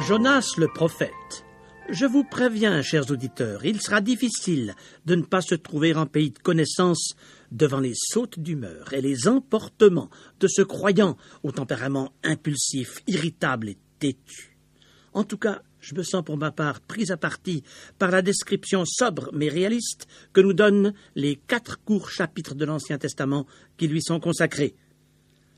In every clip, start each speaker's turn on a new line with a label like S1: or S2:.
S1: Jonas le prophète. Je vous préviens, chers auditeurs, il sera difficile de ne pas se trouver en pays de connaissance devant les sautes d'humeur et les emportements de ce croyant au tempérament impulsif, irritable et têtu. En tout cas, je me sens pour ma part pris à partie par la description sobre mais réaliste que nous donnent les 4 courts chapitres de l'Ancien Testament qui lui sont consacrés.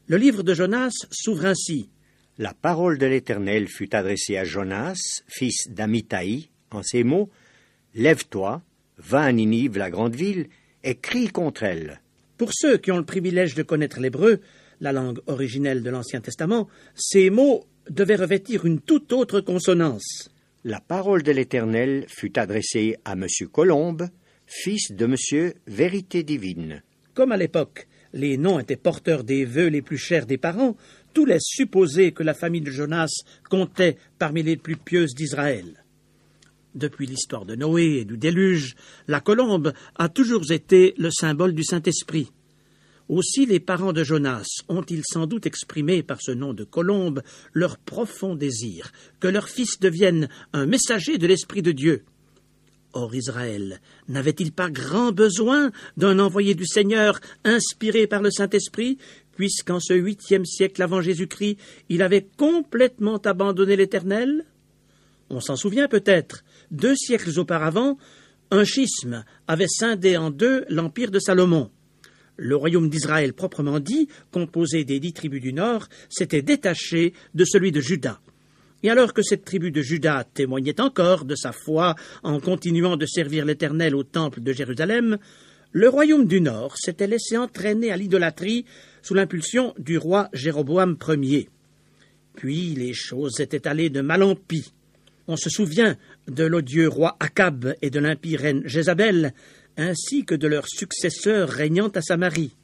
S1: Le livre de Jonas s'ouvre ainsi.
S2: La parole de l'Éternel fut adressée à Jonas, fils d'Amittai, en ces mots, « Lève-toi, va à Ninive, la grande ville, et crie contre elle. »
S1: Pour ceux qui ont le privilège de connaître l'hébreu, la langue originelle de l'Ancien Testament, ces mots devaient revêtir une toute autre consonance.
S2: La parole de l'Éternel fut adressée à M. Colombe, fils de M. Vérité Divine.
S1: Comme à l'époque, les noms étaient porteurs des vœux les plus chers des parents, tout laisse supposer que la famille de Jonas comptait parmi les plus pieuses d'Israël. Depuis l'histoire de Noé et du déluge, la colombe a toujours été le symbole du Saint-Esprit. Aussi les parents de Jonas ont-ils sans doute exprimé par ce nom de colombe leur profond désir que leur fils devienne un messager de l'Esprit de Dieu. Or Israël n'avait-il pas grand besoin d'un envoyé du Seigneur inspiré par le Saint-Esprit, puisqu'en ce 8e siècle avant Jésus-Christ, il avait complètement abandonné l'Éternel? On s'en souvient peut-être, 2 siècles auparavant, un schisme avait scindé en 2 l'empire de Salomon. Le royaume d'Israël proprement dit, composé des 10 tribus du Nord, s'était détaché de celui de Juda. Et alors que cette tribu de Juda témoignait encore de sa foi en continuant de servir l'Éternel au temple de Jérusalem, le royaume du Nord s'était laissé entraîner à l'idolâtrie sous l'impulsion du roi Jéroboam Ier. Puis les choses étaient allées de mal en pis. On se souvient de l'odieux roi Akab et de l'impie reine Jézabel, ainsi que de leurs successeurs régnant à Samarie.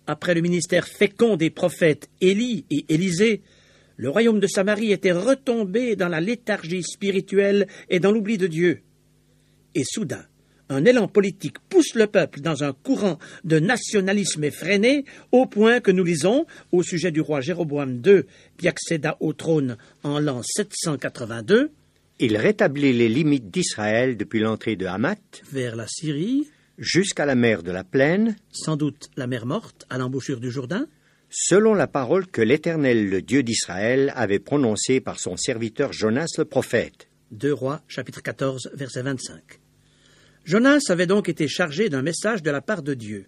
S1: Après le ministère fécond des prophètes Élie et Élisée, le royaume de Samarie était retombé dans la léthargie spirituelle et dans l'oubli de Dieu. Et soudain, un élan politique pousse le peuple dans un courant de nationalisme effréné, au point que nous lisons, au sujet du roi Jéroboam II, qui accéda au trône en l'an 782,
S2: « Il rétablit les limites d'Israël depuis l'entrée de Hamath
S1: vers la Syrie,
S2: jusqu'à la mer de la Plaine,
S1: sans doute la mer Morte, à l'embouchure du Jourdain,
S2: selon la parole que l'Éternel, le Dieu d'Israël, avait prononcée par son serviteur Jonas le prophète. »
S1: 2 Rois, chapitre 14, verset 25. Jonas avait donc été chargé d'un message de la part de Dieu.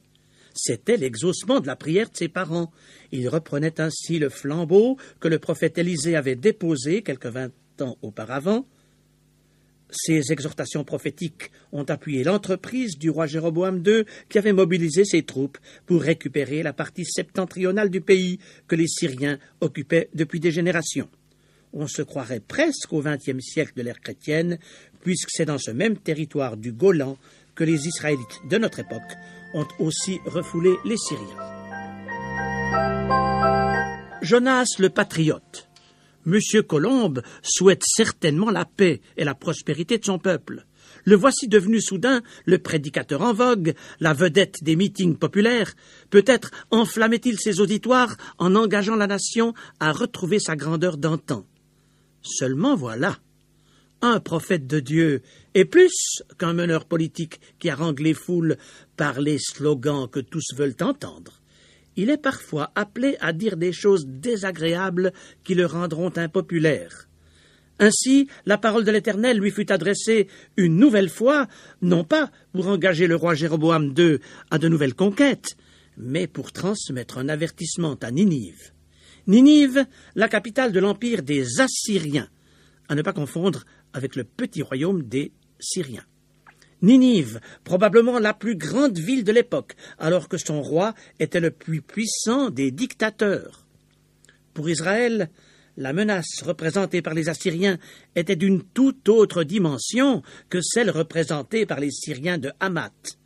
S1: C'était l'exaucement de la prière de ses parents. Il reprenait ainsi le flambeau que le prophète Élisée avait déposé quelques 20 ans auparavant. Ces exhortations prophétiques ont appuyé l'entreprise du roi Jéroboam II qui avait mobilisé ses troupes pour récupérer la partie septentrionale du pays que les Syriens occupaient depuis des générations. On se croirait presque au XXe siècle de l'ère chrétienne, puisque c'est dans ce même territoire du Golan que les Israélites de notre époque ont aussi refoulé les Syriens. Jonas le patriote. Monsieur Colombe souhaite certainement la paix et la prospérité de son peuple. Le voici devenu soudain le prédicateur en vogue, la vedette des meetings populaires. Peut-être enflammait-il ses auditoires en engageant la nation à retrouver sa grandeur d'antan. Seulement voilà, un prophète de Dieu est plus qu'un meneur politique qui harangue les foules par les slogans que tous veulent entendre. Il est parfois appelé à dire des choses désagréables qui le rendront impopulaire. Ainsi, la parole de l'Éternel lui fut adressée une nouvelle fois, non pas pour engager le roi Jéroboam II à de nouvelles conquêtes, mais pour transmettre un avertissement à Ninive. Ninive, la capitale de l'empire des Assyriens, à ne pas confondre avec le petit royaume des Syriens. Ninive, probablement la plus grande ville de l'époque, alors que son roi était le plus puissant des dictateurs. Pour Israël, la menace représentée par les Assyriens était d'une toute autre dimension que celle représentée par les Syriens de Hamath.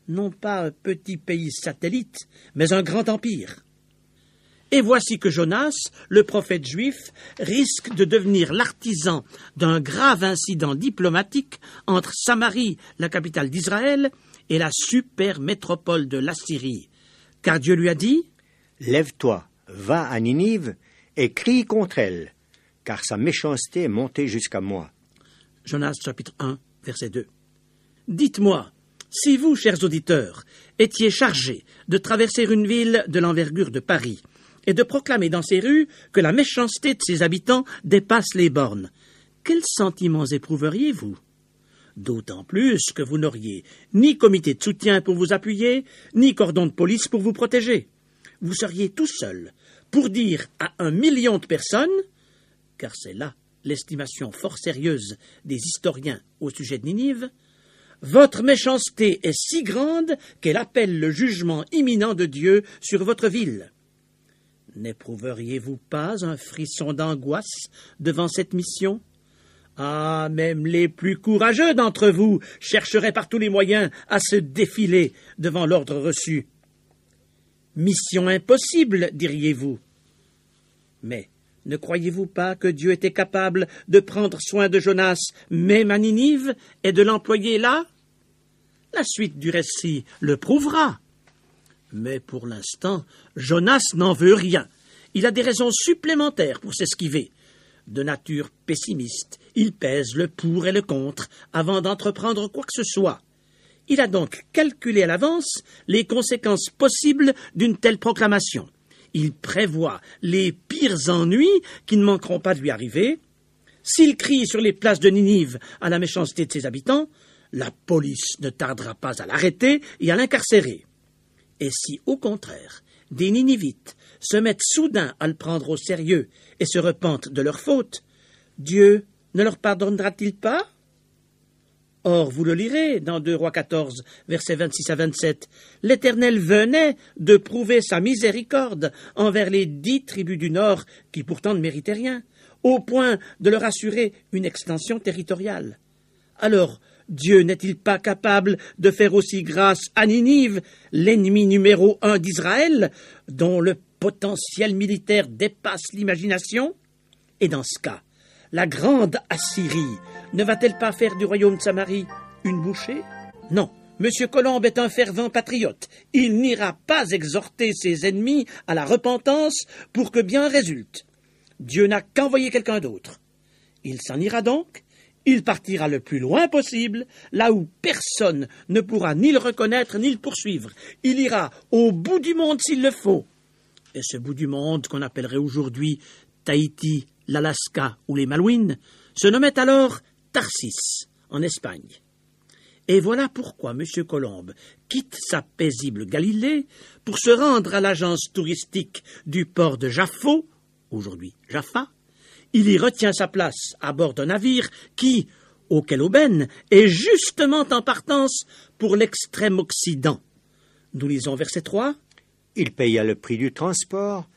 S1: Non pas un petit pays satellite, mais un grand empire. Et voici que Jonas, le prophète juif, risque de devenir l'artisan d'un grave incident diplomatique entre Samarie, la capitale d'Israël, et la super métropole de l'Assyrie. Car Dieu lui a dit «
S2: Lève-toi, va à Ninive et crie contre elle, car sa méchanceté est montée jusqu'à moi.
S1: Jonas chapitre 1, verset 2. Dites-moi, si vous, chers auditeurs, étiez chargés de traverser une ville de l'envergure de Paris et de proclamer dans ses rues que la méchanceté de ses habitants dépasse les bornes, quels sentiments éprouveriez-vous? D'autant plus que vous n'auriez ni comité de soutien pour vous appuyer, ni cordon de police pour vous protéger. Vous seriez tout seul pour dire à 1 million de personnes, car c'est là l'estimation fort sérieuse des historiens au sujet de Ninive, votre méchanceté est si grande qu'elle appelle le jugement imminent de Dieu sur votre ville. N'éprouveriez-vous pas un frisson d'angoisse devant cette mission? Ah, même les plus courageux d'entre vous chercheraient par tous les moyens à se défiler devant l'ordre reçu. Mission impossible, diriez-vous. Mais ne croyez-vous pas que Dieu était capable de prendre soin de Jonas, même à Ninive, et de l'employer là? La suite du récit le prouvera. Mais pour l'instant, Jonas n'en veut rien. Il a des raisons supplémentaires pour s'esquiver. De nature pessimiste, il pèse le pour et le contre avant d'entreprendre quoi que ce soit. Il a donc calculé à l'avance les conséquences possibles d'une telle proclamation. Il prévoit les pires ennuis qui ne manqueront pas de lui arriver. S'il crie sur les places de Ninive à la méchanceté de ses habitants, la police ne tardera pas à l'arrêter et à l'incarcérer. Et si, au contraire, des Ninivites se mettent soudain à le prendre au sérieux et se repentent de leur faute, Dieu ne leur pardonnera-t-il pas? Or, vous le lirez dans 2 Rois 14, versets 26 à 27, l'Éternel venait de prouver sa miséricorde envers les 10 tribus du Nord qui pourtant ne méritaient rien, au point de leur assurer une extension territoriale. Alors, Dieu n'est-il pas capable de faire aussi grâce à Ninive, l'ennemi numéro 1 d'Israël, dont le potentiel militaire dépasse l'imagination? Et dans ce cas, la grande Assyrie ne va-t-elle pas faire du royaume de Samarie une bouchée? Non, M. Colomb est un fervent patriote. Il n'ira pas exhorter ses ennemis à la repentance pour que bien résulte. Dieu n'a qu'envoyé quelqu'un d'autre. Il s'en ira donc. Il partira le plus loin possible, là où personne ne pourra ni le reconnaître ni le poursuivre. Il ira au bout du monde s'il le faut. Et ce bout du monde, qu'on appellerait aujourd'hui Tahiti, l'Alaska ou les Malouines, se nommait alors Tarsis, en Espagne. Et voilà pourquoi M. Colomb quitte sa paisible Galilée pour se rendre à l'agence touristique du port de Jaffo, aujourd'hui Jaffa. Il y retient sa place à bord d'un navire qui, auquel aubaine, est justement en partance pour l'extrême Occident. Nous lisons verset 3.
S2: Il paya le prix du transport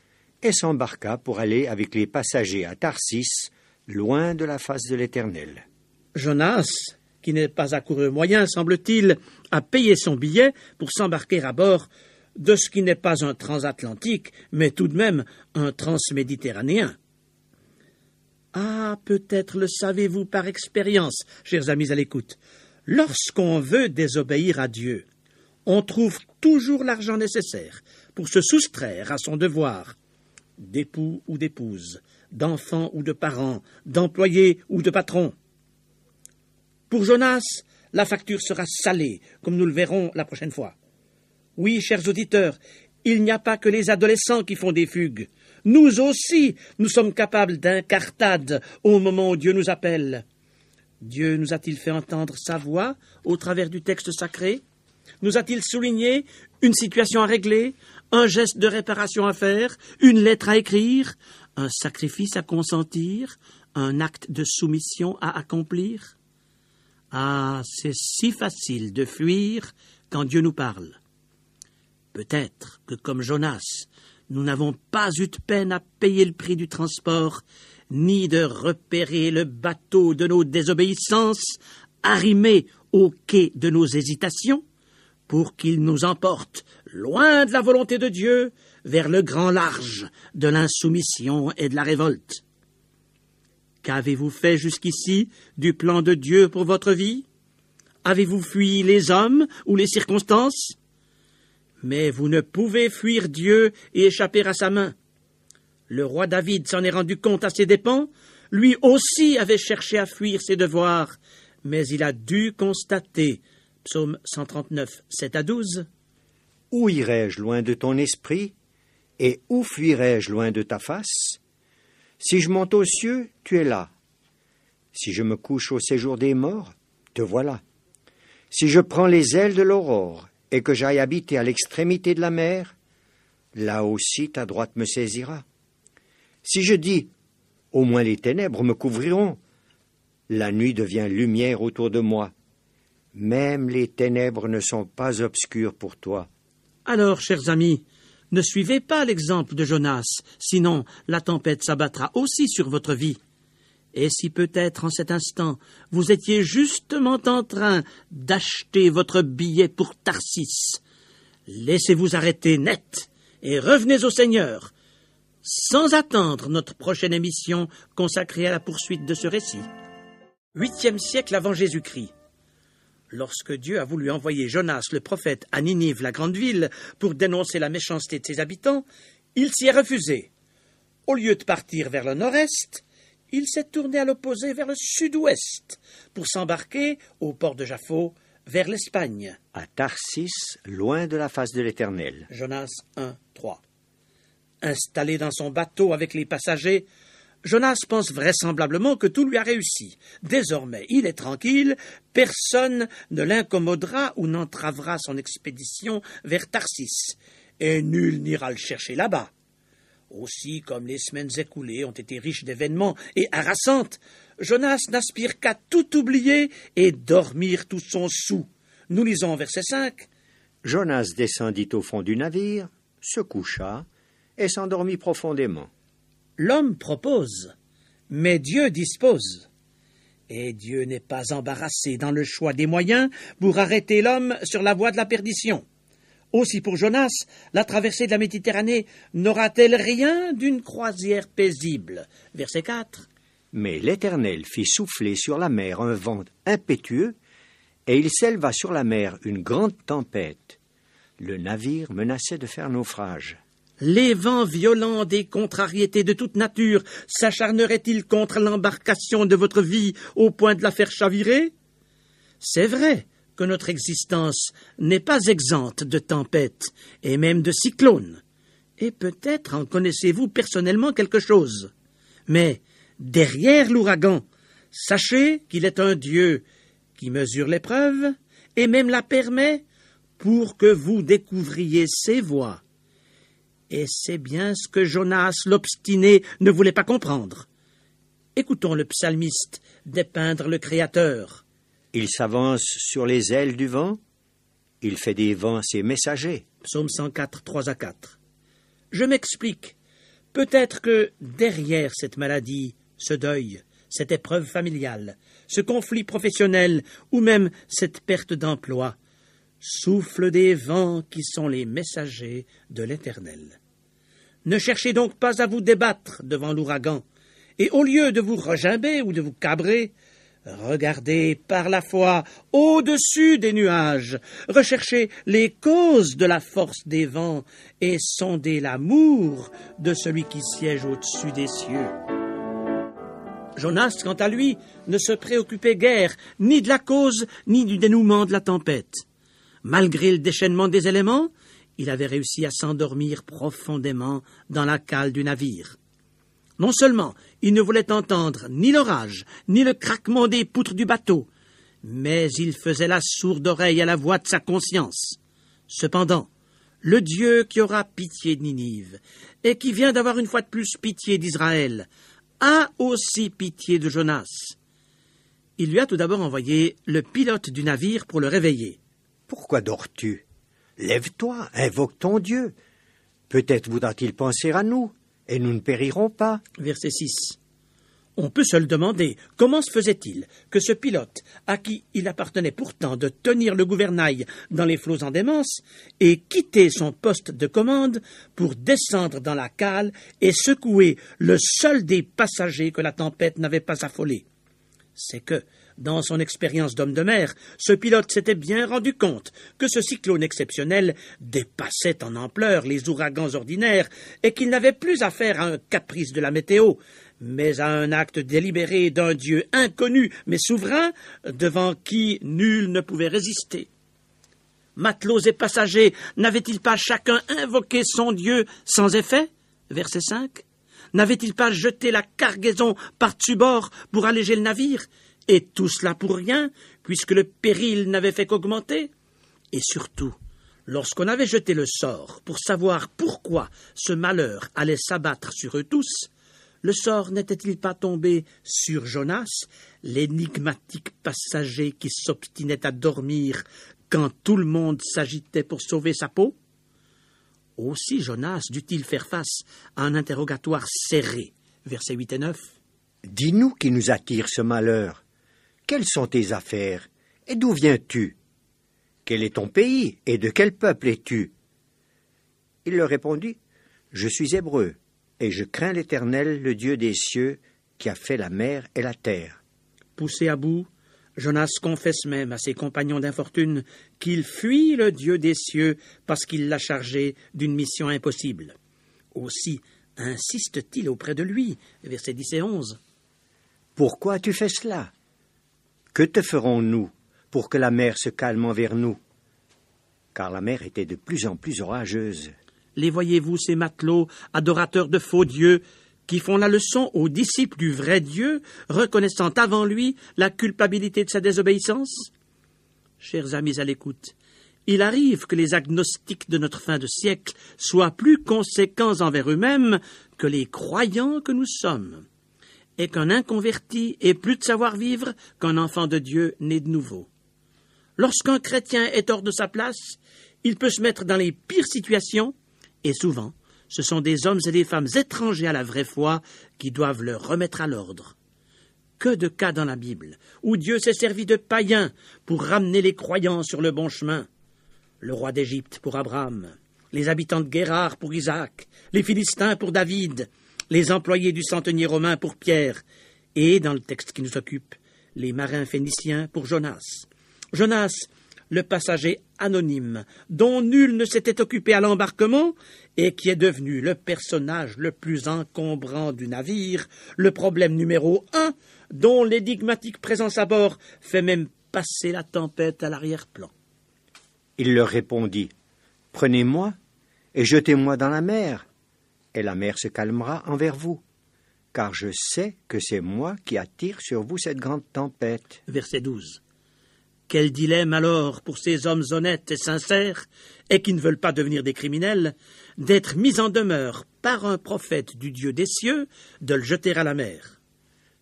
S2: et s'embarqua pour aller avec les passagers à Tarsis, loin de la face de l'Éternel.
S1: Jonas, qui n'est pas accouru moyen, semble-t-il, a payé son billet pour s'embarquer à bord de ce qui n'est pas un transatlantique, mais tout de même un transméditerranéen. Ah, peut-être le savez-vous par expérience, chers amis à l'écoute. Lorsqu'on veut désobéir à Dieu, on trouve toujours l'argent nécessaire pour se soustraire à son devoir, d'époux ou d'épouse, d'enfants ou de parents, d'employés ou de patrons. Pour Jonas, la facture sera salée, comme nous le verrons la prochaine fois. Oui, chers auditeurs, il n'y a pas que les adolescents qui font des fugues. Nous aussi, nous sommes capables d'incartade au moment où Dieu nous appelle. Dieu nous a-t-il fait entendre sa voix au travers du texte sacré? Nous a-t-il souligné une situation à régler, un geste de réparation à faire, une lettre à écrire, un sacrifice à consentir, un acte de soumission à accomplir? Ah, c'est si facile de fuir quand Dieu nous parle. Peut-être que, comme Jonas, nous n'avons pas eu de peine à payer le prix du transport, ni de repérer le bateau de nos désobéissances, arrimé au quai de nos hésitations, pour qu'il nous emporte, loin de la volonté de Dieu, vers le grand large de l'insoumission et de la révolte. Qu'avez-vous fait jusqu'ici du plan de Dieu pour votre vie? Avez-vous fui les hommes ou les circonstances? Mais vous ne pouvez fuir Dieu et échapper à sa main. Le roi David s'en est rendu compte à ses dépens. Lui aussi avait cherché à fuir ses devoirs, mais il a dû constater, psaume 139, 7 à 12,
S2: « Où irai-je loin de ton esprit, et où fuirai-je loin de ta face? Si je monte aux cieux, tu es là. Si je me couche au séjour des morts, te voilà. Si je prends les ailes de l'aurore, et que j'aille habiter à l'extrémité de la mer, là aussi ta droite me saisira. Si je dis, au moins les ténèbres me couvriront, la nuit devient lumière autour de moi. Même les ténèbres ne sont pas obscures pour toi. »
S1: Alors, chers amis, ne suivez pas l'exemple de Jonas, sinon la tempête s'abattra aussi sur votre vie. Et si peut-être en cet instant vous étiez justement en train d'acheter votre billet pour Tarsis, laissez-vous arrêter net et revenez au Seigneur, sans attendre notre prochaine émission consacrée à la poursuite de ce récit. 8e siècle avant Jésus-Christ. Lorsque Dieu a voulu envoyer Jonas le prophète à Ninive, la grande ville, pour dénoncer la méchanceté de ses habitants, il s'y est refusé. Au lieu de partir vers le nord-est, il s'est tourné à l'opposé vers le sud-ouest, pour s'embarquer au port de Jaffo vers l'Espagne.
S2: À Tarsis, loin de la face de l'Éternel.
S1: Jonas 1, 3. Installé dans son bateau avec les passagers, Jonas pense vraisemblablement que tout lui a réussi. Désormais, il est tranquille, personne ne l'incommodera ou n'entravera son expédition vers Tarsis, et nul n'ira le chercher là-bas. Aussi, comme les semaines écoulées ont été riches d'événements et harassantes, Jonas n'aspire qu'à tout oublier et dormir tout son soûl. Nous lisons au verset 5.
S2: Jonas descendit au fond du navire, se coucha et s'endormit profondément.
S1: L'homme propose, mais Dieu dispose. Et Dieu n'est pas embarrassé dans le choix des moyens pour arrêter l'homme sur la voie de la perdition. Aussi pour Jonas, la traversée de la Méditerranée n'aura-t-elle rien d'une croisière paisible? Verset 4.
S2: Mais l'Éternel fit souffler sur la mer un vent impétueux, et il s'éleva sur la mer une grande tempête. Le navire menaçait de faire naufrage.
S1: Les vents violents des contrariétés de toute nature s'acharneraient-ils contre l'embarcation de votre vie au point de la faire chavirer? C'est vrai que notre existence n'est pas exempte de tempêtes et même de cyclones. Et peut-être en connaissez-vous personnellement quelque chose. Mais derrière l'ouragan, sachez qu'il est un Dieu qui mesure l'épreuve et même la permet pour que vous découvriez ses voies. Et c'est bien ce que Jonas l'obstiné ne voulait pas comprendre. Écoutons le psalmiste dépeindre le Créateur.
S2: Il s'avance sur les ailes du vent, il fait des vents ses messagers.
S1: Psaume 104, 3 à 4. Je m'explique. Peut-être que derrière cette maladie, ce deuil, cette épreuve familiale, ce conflit professionnel ou même cette perte d'emploi, soufflent des vents qui sont les messagers de l'Éternel. Ne cherchez donc pas à vous débattre devant l'ouragan, et au lieu de vous regimber ou de vous cabrer, regardez par la foi au-dessus des nuages, recherchez les causes de la force des vents et sondez l'amour de celui qui siège au-dessus des cieux. Jonas, quant à lui, ne se préoccupait guère ni de la cause ni du dénouement de la tempête. Malgré le déchaînement des éléments, il avait réussi à s'endormir profondément dans la cale du navire. Non seulement il ne voulait entendre ni l'orage, ni le craquement des poutres du bateau, mais il faisait la sourde oreille à la voix de sa conscience. Cependant, le Dieu qui aura pitié de Ninive, et qui vient d'avoir une fois de plus pitié d'Israël, a aussi pitié de Jonas. Il lui a tout d'abord envoyé le pilote du navire pour le réveiller.
S2: « Pourquoi dors-tu? Lève-toi, invoque ton Dieu. Peut-être voudra-t-il penser à nous, et nous ne périrons pas. »
S1: Verset 6. On peut se le demander, comment se faisait-il que ce pilote, à qui il appartenait pourtant de tenir le gouvernail dans les flots en démence, ait quitté son poste de commande pour descendre dans la cale et secouer le seul des passagers que la tempête n'avait pas affolé? C'est que, Dans son expérience d'homme de mer, ce pilote s'était bien rendu compte que ce cyclone exceptionnel dépassait en ampleur les ouragans ordinaires et qu'il n'avait plus affaire à un caprice de la météo, mais à un acte délibéré d'un Dieu inconnu mais souverain, devant qui nul ne pouvait résister. Matelots et passagers n'avaient-ils pas chacun invoqué son Dieu sans effet? Verset 5. N'avaient-ils pas jeté la cargaison par-dessus bord pour alléger le navire? Et tout cela pour rien, puisque le péril n'avait fait qu'augmenter? Et surtout, lorsqu'on avait jeté le sort pour savoir pourquoi ce malheur allait s'abattre sur eux tous, le sort n'était-il pas tombé sur Jonas, l'énigmatique passager qui s'obstinait à dormir quand tout le monde s'agitait pour sauver sa peau? Aussi Jonas dut-il faire face à un interrogatoire serré, versets 8 et 9.
S2: Dis-nous qui nous attire ce malheur. Quelles sont tes affaires, et d'où viens-tu? Quel est ton pays, et de quel peuple es-tu? Il leur répondit, Je suis hébreu, et je crains l'Éternel, le Dieu des cieux, qui a fait la mer et la terre.
S1: Poussé à bout, Jonas confesse même à ses compagnons d'infortune qu'il fuit le Dieu des cieux parce qu'il l'a chargé d'une mission impossible. Aussi insiste-t-il auprès de lui, versets 10 et 11.
S2: Pourquoi as-tu fait cela? Que te ferons-nous pour que la mer se calme envers nous? Car la mer était de plus en plus orageuse.
S1: Les voyez-vous, ces matelots, adorateurs de faux dieux, qui font la leçon aux disciples du vrai Dieu, reconnaissant avant lui la culpabilité de sa désobéissance? Chers amis à l'écoute, il arrive que les agnostiques de notre fin de siècle soient plus conséquents envers eux-mêmes que les croyants que nous sommes, et qu'un inconverti ait plus de savoir-vivre qu'un enfant de Dieu né de nouveau. Lorsqu'un chrétien est hors de sa place, il peut se mettre dans les pires situations, et souvent, ce sont des hommes et des femmes étrangers à la vraie foi qui doivent le remettre à l'ordre. Que de cas dans la Bible où Dieu s'est servi de païens pour ramener les croyants sur le bon chemin. Le roi d'Égypte pour Abraham, les habitants de Guérard pour Isaac, les Philistins pour David, les employés du centenier romain pour Pierre, et, dans le texte qui nous occupe, les marins phéniciens pour Jonas. Jonas, le passager anonyme, dont nul ne s'était occupé à l'embarquement, et qui est devenu le personnage le plus encombrant du navire, le problème numéro 1, dont l'énigmatique présence à bord fait même passer la tempête à l'arrière-plan.
S2: Il leur répondit, « Prenez-moi et jetez-moi dans la mer, et la mer se calmera envers vous, car je sais que c'est moi qui attire sur vous cette grande tempête. »
S1: Verset 12. Quel dilemme alors pour ces hommes honnêtes et sincères, et qui ne veulent pas devenir des criminels, d'être mis en demeure par un prophète du Dieu des cieux de le jeter à la mer.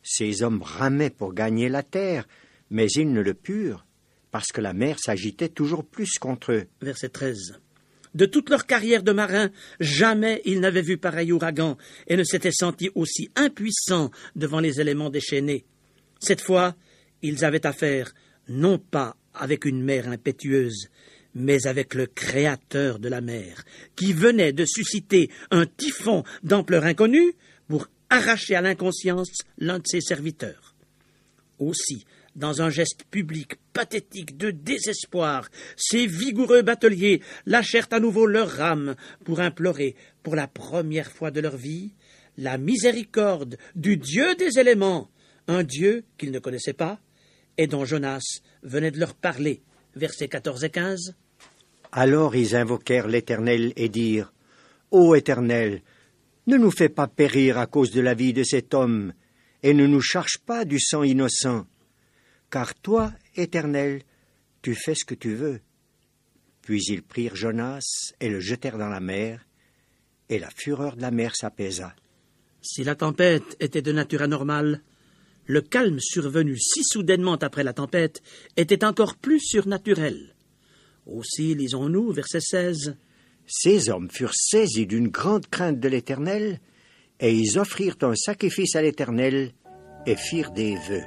S2: Ces hommes ramaient pour gagner la terre, mais ils ne le purent, parce que la mer s'agitait toujours plus contre eux.
S1: Verset 13. De toute leur carrière de marins, jamais ils n'avaient vu pareil ouragan et ne s'étaient sentis aussi impuissants devant les éléments déchaînés. Cette fois, ils avaient affaire non pas avec une mer impétueuse, mais avec le créateur de la mer, qui venait de susciter un typhon d'ampleur inconnue pour arracher à l'inconscience l'un de ses serviteurs. Aussi, dans un geste public pathétique de désespoir, ces vigoureux bateliers lâchèrent à nouveau leurs rames pour implorer, pour la première fois de leur vie, la miséricorde du Dieu des éléments, un Dieu qu'ils ne connaissaient pas et dont Jonas venait de leur parler. Versets 14 et 15.
S2: Alors ils invoquèrent l'Éternel et dirent, « Ô Éternel, ne nous fais pas périr à cause de la vie de cet homme, et ne nous charge pas du sang innocent. Car toi, Éternel, tu fais ce que tu veux. » Puis ils prirent Jonas et le jetèrent dans la mer, et la fureur de la mer s'apaisa.
S1: Si la tempête était de nature anormale, le calme survenu si soudainement après la tempête était encore plus surnaturel. Aussi, lisons-nous, verset 16.
S2: Ces hommes furent saisis d'une grande crainte de l'Éternel, et ils offrirent un sacrifice à l'Éternel et firent des vœux.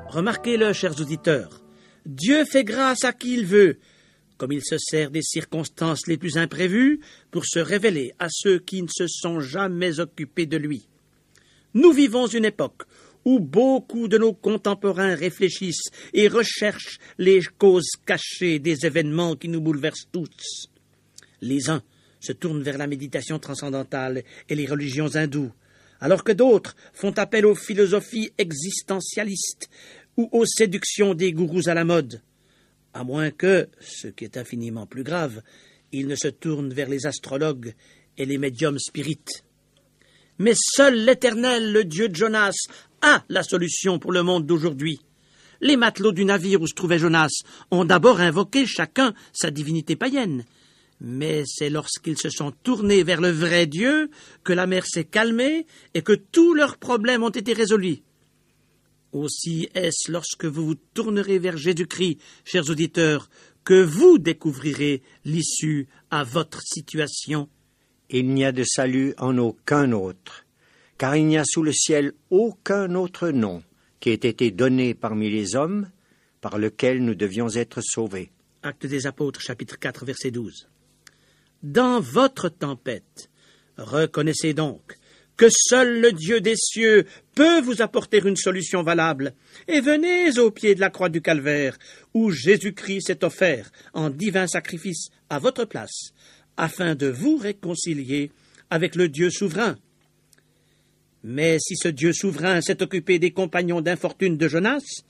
S1: Remarquez-le, chers auditeurs, Dieu fait grâce à qui il veut, comme il se sert des circonstances les plus imprévues pour se révéler à ceux qui ne se sont jamais occupés de lui. Nous vivons une époque où beaucoup de nos contemporains réfléchissent et recherchent les causes cachées des événements qui nous bouleversent tous. Les uns se tournent vers la méditation transcendantale et les religions hindoues, alors que d'autres font appel aux philosophies existentialistes ou aux séductions des gourous à la mode, à moins que, ce qui est infiniment plus grave, ils ne se tournent vers les astrologues et les médiums spirites. Mais seul l'Éternel, le Dieu de Jonas, a la solution pour le monde d'aujourd'hui. Les matelots du navire où se trouvait Jonas ont d'abord invoqué chacun sa divinité païenne. Mais c'est lorsqu'ils se sont tournés vers le vrai Dieu que la mer s'est calmée et que tous leurs problèmes ont été résolus. Aussi est-ce lorsque vous vous tournerez vers Jésus-Christ, chers auditeurs, que vous découvrirez l'issue à votre situation.
S2: Il n'y a de salut en aucun autre, car il n'y a sous le ciel aucun autre nom qui ait été donné parmi les hommes par lequel nous devions être sauvés.
S1: Actes des Apôtres, chapitre 4, verset 12. Dans votre tempête, reconnaissez donc que seul le Dieu des cieux peut vous apporter une solution valable, et venez au pied de la croix du Calvaire, où Jésus-Christ s'est offert en divin sacrifice à votre place, afin de vous réconcilier avec le Dieu souverain. Mais si ce Dieu souverain s'est occupé des compagnons d'infortune de Jonas,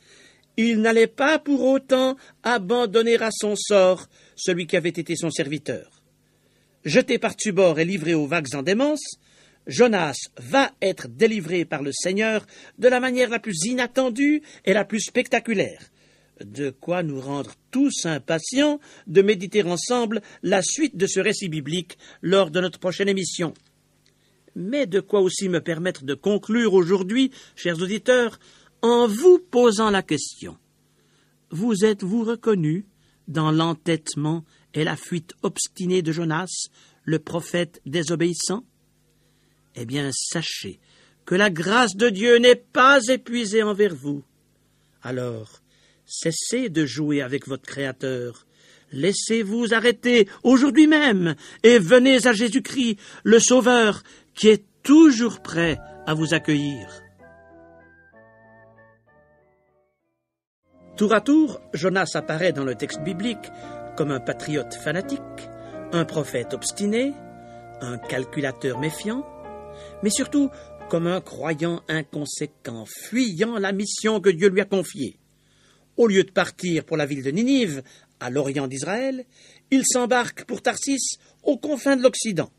S1: il n'allait pas pour autant abandonner à son sort celui qui avait été son serviteur. Jeté par-dessus bord et livré aux vagues en démence, Jonas va être délivré par le Seigneur de la manière la plus inattendue et la plus spectaculaire. De quoi nous rendre tous impatients de méditer ensemble la suite de ce récit biblique lors de notre prochaine émission. Mais de quoi aussi me permettre de conclure aujourd'hui, chers auditeurs, en vous posant la question. Vous êtes-vous reconnus dans l'entêtement et la fuite obstinée de Jonas, le prophète désobéissant? Eh bien, sachez que la grâce de Dieu n'est pas épuisée envers vous. Alors, cessez de jouer avec votre Créateur. Laissez-vous arrêter aujourd'hui même et venez à Jésus-Christ, le Sauveur, qui est toujours prêt à vous accueillir. Tour à tour, Jonas apparaît dans le texte biblique comme un patriote fanatique, un prophète obstiné, un calculateur méfiant, mais surtout comme un croyant inconséquent, fuyant la mission que Dieu lui a confiée. Au lieu de partir pour la ville de Ninive, à l'orient d'Israël, il s'embarque pour Tarsis, aux confins de l'Occident.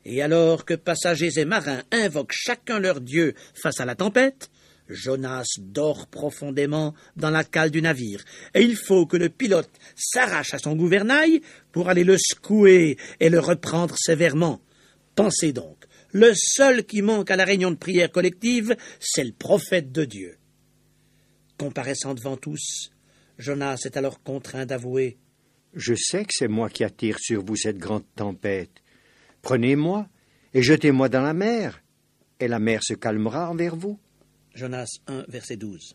S1: Et alors que passagers et marins invoquent chacun leur Dieu face à la tempête, Jonas dort profondément dans la cale du navire, et il faut que le pilote s'arrache à son gouvernail pour aller le secouer et le reprendre sévèrement. Pensez donc, le seul qui manque à la réunion de prière collective, c'est le prophète de Dieu. Comparaissant devant tous, Jonas est alors contraint d'avouer
S2: « Je sais que c'est moi qui attire sur vous cette grande tempête. Prenez-moi et jetez-moi dans la mer, et la mer se calmera envers vous. »
S1: Jonas 1, verset 12.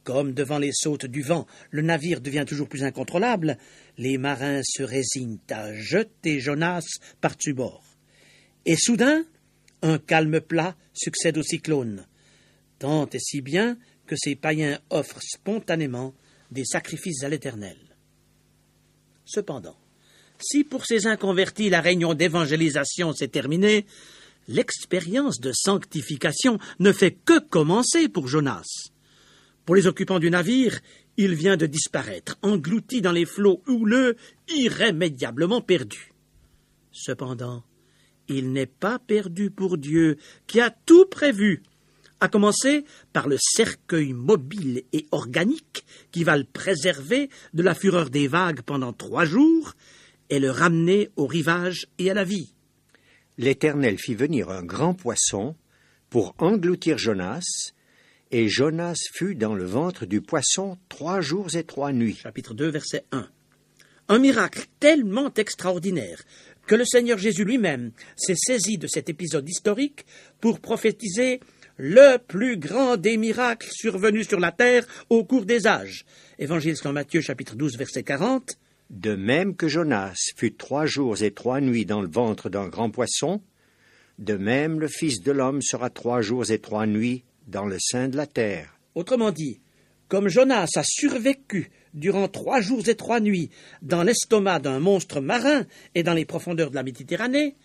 S1: Comme devant les sautes du vent, le navire devient toujours plus incontrôlable, les marins se résignent à jeter Jonas par-dessus bord. Et soudain, un calme plat succède au cyclone, tant et si bien que ces païens offrent spontanément des sacrifices à l'Éternel. Cependant, si pour ces inconvertis la réunion d'évangélisation s'est terminée, l'expérience de sanctification ne fait que commencer pour Jonas. Pour les occupants du navire, il vient de disparaître, englouti dans les flots houleux, irrémédiablement perdu. Cependant, il n'est pas perdu pour Dieu, qui a tout prévu, à commencer par le cercueil mobile et organique qui va le préserver de la fureur des vagues pendant 3 jours et le ramener au rivage et à la vie.
S2: L'Éternel fit venir un grand poisson pour engloutir Jonas, et Jonas fut dans le ventre du poisson 3 jours et 3 nuits.
S1: Chapitre 2, verset 1. Un miracle tellement extraordinaire que le Seigneur Jésus lui-même s'est saisi de cet épisode historique pour prophétiser le plus grand des miracles survenus sur la terre au cours des âges. Évangile selon Matthieu, chapitre 12, verset 40.
S2: De même que Jonas fut 3 jours et 3 nuits dans le ventre d'un grand poisson, de même le Fils de l'homme sera 3 jours et 3 nuits dans le sein de la terre.
S1: Autrement dit, comme Jonas a survécu durant 3 jours et 3 nuits dans l'estomac d'un monstre marin et dans les profondeurs de la Méditerranée,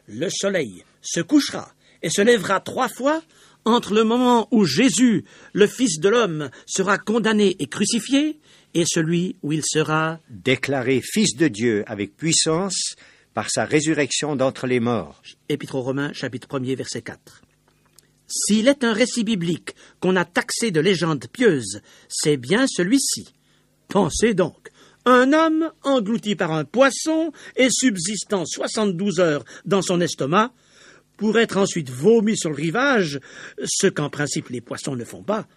S1: le soleil se couchera et se lèvera 3 fois entre le moment où Jésus, le Fils de l'homme, sera condamné et crucifié et celui où il sera
S2: déclaré Fils de Dieu avec puissance par sa résurrection d'entre les morts.
S1: Épître aux Romains, chapitre 1er, verset 4. S'il est un récit biblique qu'on a taxé de légende pieuse, c'est bien celui-ci. Pensez donc, un homme englouti par un poisson et subsistant 72 heures dans son estomac, pour être ensuite vomi sur le rivage, ce qu'en principe les poissons ne font pas.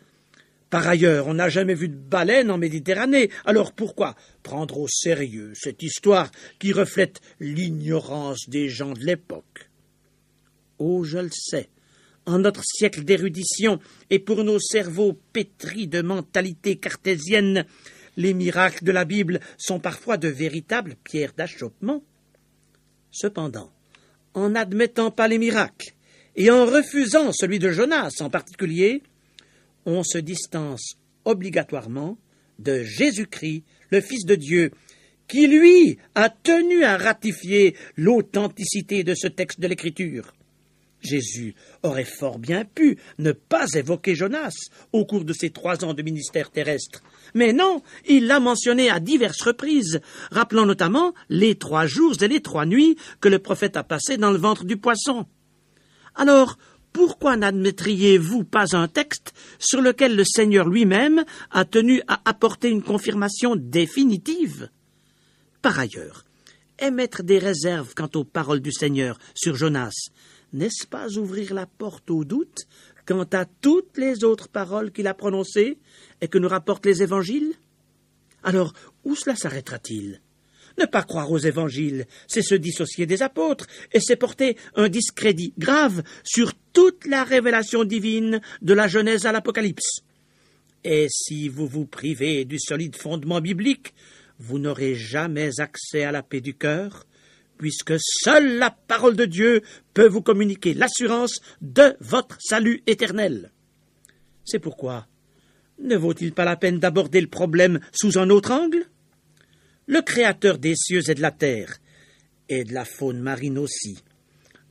S1: Par ailleurs, on n'a jamais vu de baleine en Méditerranée, alors pourquoi prendre au sérieux cette histoire qui reflète l'ignorance des gens de l'époque? Oh, je le sais, en notre siècle d'érudition et pour nos cerveaux pétris de mentalité cartésienne, les miracles de la Bible sont parfois de véritables pierres d'achoppement. Cependant, en n'admettant pas les miracles et en refusant celui de Jonas en particulier, on se distance obligatoirement de Jésus-Christ, le Fils de Dieu, qui, lui, a tenu à ratifier l'authenticité de ce texte de l'Écriture. Jésus aurait fort bien pu ne pas évoquer Jonas au cours de ses 3 ans de ministère terrestre. Mais non, il l'a mentionné à diverses reprises, rappelant notamment les 3 jours et les 3 nuits que le prophète a passés dans le ventre du poisson. Alors, pourquoi n'admettriez-vous pas un texte sur lequel le Seigneur lui-même a tenu à apporter une confirmation définitive? Par ailleurs, émettre des réserves quant aux paroles du Seigneur sur Jonas, n'est-ce pas ouvrir la porte au doute quant à toutes les autres paroles qu'il a prononcées et que nous rapportent les évangiles? Alors, où cela s'arrêtera-t-il? Ne pas croire aux évangiles, c'est se dissocier des apôtres, et c'est porter un discrédit grave sur toute la révélation divine de la Genèse à l'Apocalypse. Et si vous vous privez du solide fondement biblique, vous n'aurez jamais accès à la paix du cœur, puisque seule la parole de Dieu peut vous communiquer l'assurance de votre salut éternel. C'est pourquoi, ne vaut-il pas la peine d'aborder le problème sous un autre angle? Le Créateur des cieux et de la terre, et de la faune marine aussi,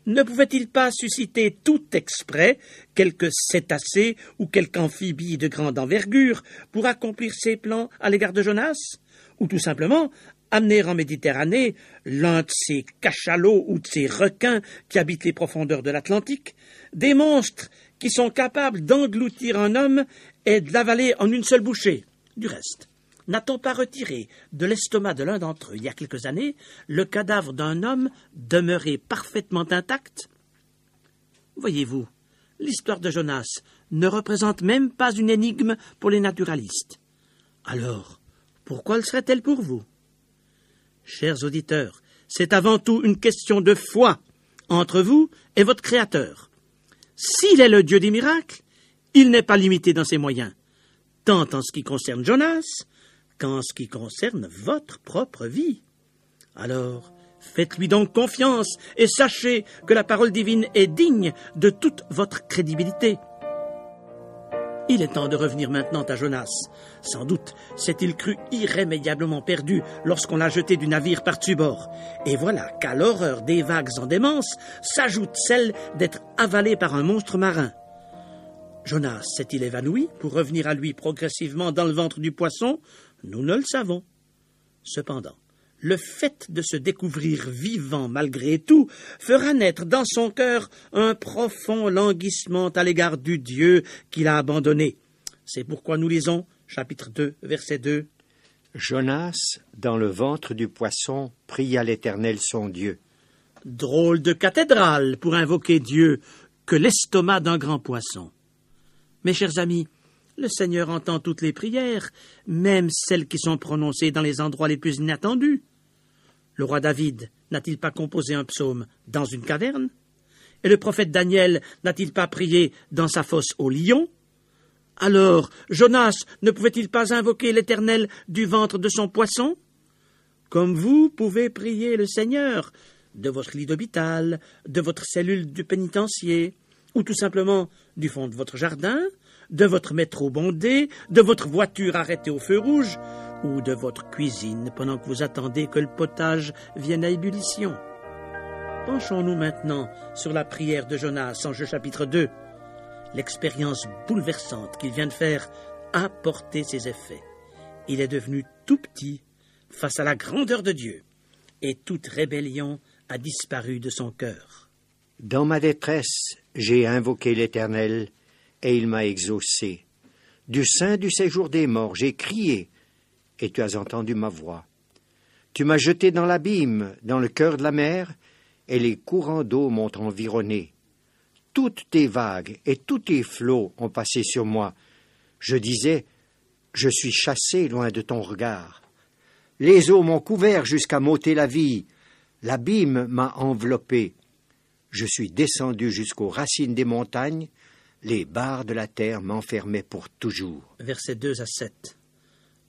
S1: ne pouvait-il pas susciter tout exprès quelque cétacé ou quelque amphibie de grande envergure pour accomplir ses plans à l'égard de Jonas, ou tout simplement amener en Méditerranée l'un de ces cachalots ou de ces requins qui habitent les profondeurs de l'Atlantique, des monstres qui sont capables d'engloutir un homme et de l'avaler en une seule bouchée? Du reste, n'a-t-on pas retiré de l'estomac de l'un d'entre eux, il y a quelques années, le cadavre d'un homme demeuré parfaitement intact? Voyez-vous, l'histoire de Jonas ne représente même pas une énigme pour les naturalistes. Alors, pourquoi le serait-elle pour vous? Chers auditeurs, c'est avant tout une question de foi entre vous et votre Créateur. S'il est le Dieu des miracles, il n'est pas limité dans ses moyens, tant en ce qui concerne Jonas qu'en ce qui concerne votre propre vie. Alors, faites-lui donc confiance et sachez que la parole divine est digne de toute votre crédibilité. Il est temps de revenir maintenant à Jonas. Sans doute s'est-il cru irrémédiablement perdu lorsqu'on l'a jeté du navire par-dessus bord. Et voilà qu'à l'horreur des vagues en démence s'ajoute celle d'être avalé par un monstre marin. Jonas s'est-il évanoui pour revenir à lui progressivement dans le ventre du poisson? Nous ne le savons. Cependant, le fait de se découvrir vivant malgré tout fera naître dans son cœur un profond languissement à l'égard du Dieu qu'il a abandonné. C'est pourquoi nous lisons, chapitre 2, verset 2.
S2: Jonas, dans le ventre du poisson, pria l'Éternel son Dieu.
S1: Drôle de cathédrale pour invoquer Dieu que l'estomac d'un grand poisson. Mes chers amis, le Seigneur entend toutes les prières, même celles qui sont prononcées dans les endroits les plus inattendus. Le roi David n'a-t-il pas composé un psaume dans une caverne? Et le prophète Daniel n'a-t-il pas prié dans sa fosse au lion? Alors, Jonas ne pouvait-il pas invoquer l'Éternel du ventre de son poisson? Comme vous pouvez prier le Seigneur de votre lit d'hôpital, de votre cellule du pénitencier, ou tout simplement du fond de votre jardin, de votre métro bondé, de votre voiture arrêtée au feu rouge, ou de votre cuisine pendant que vous attendez que le potage vienne à ébullition. Penchons-nous maintenant sur la prière de Jonas en Jeux chapitre 2. L'expérience bouleversante qu'il vient de faire a porté ses effets. Il est devenu tout petit face à la grandeur de Dieu, et toute rébellion a disparu de son cœur.
S2: Dans ma détresse, j'ai invoqué l'Éternel, et il m'a exaucé. Du sein du séjour des morts, j'ai crié, et tu as entendu ma voix. Tu m'as jeté dans l'abîme, dans le cœur de la mer, et les courants d'eau m'ont environné. Toutes tes vagues et tous tes flots ont passé sur moi. Je disais, je suis chassé loin de ton regard. Les eaux m'ont couvert jusqu'à m'ôter la vie. L'abîme m'a enveloppé. Je suis descendu jusqu'aux racines des montagnes. Les barres de la terre m'enfermaient pour toujours.
S1: Versets 2 à 7.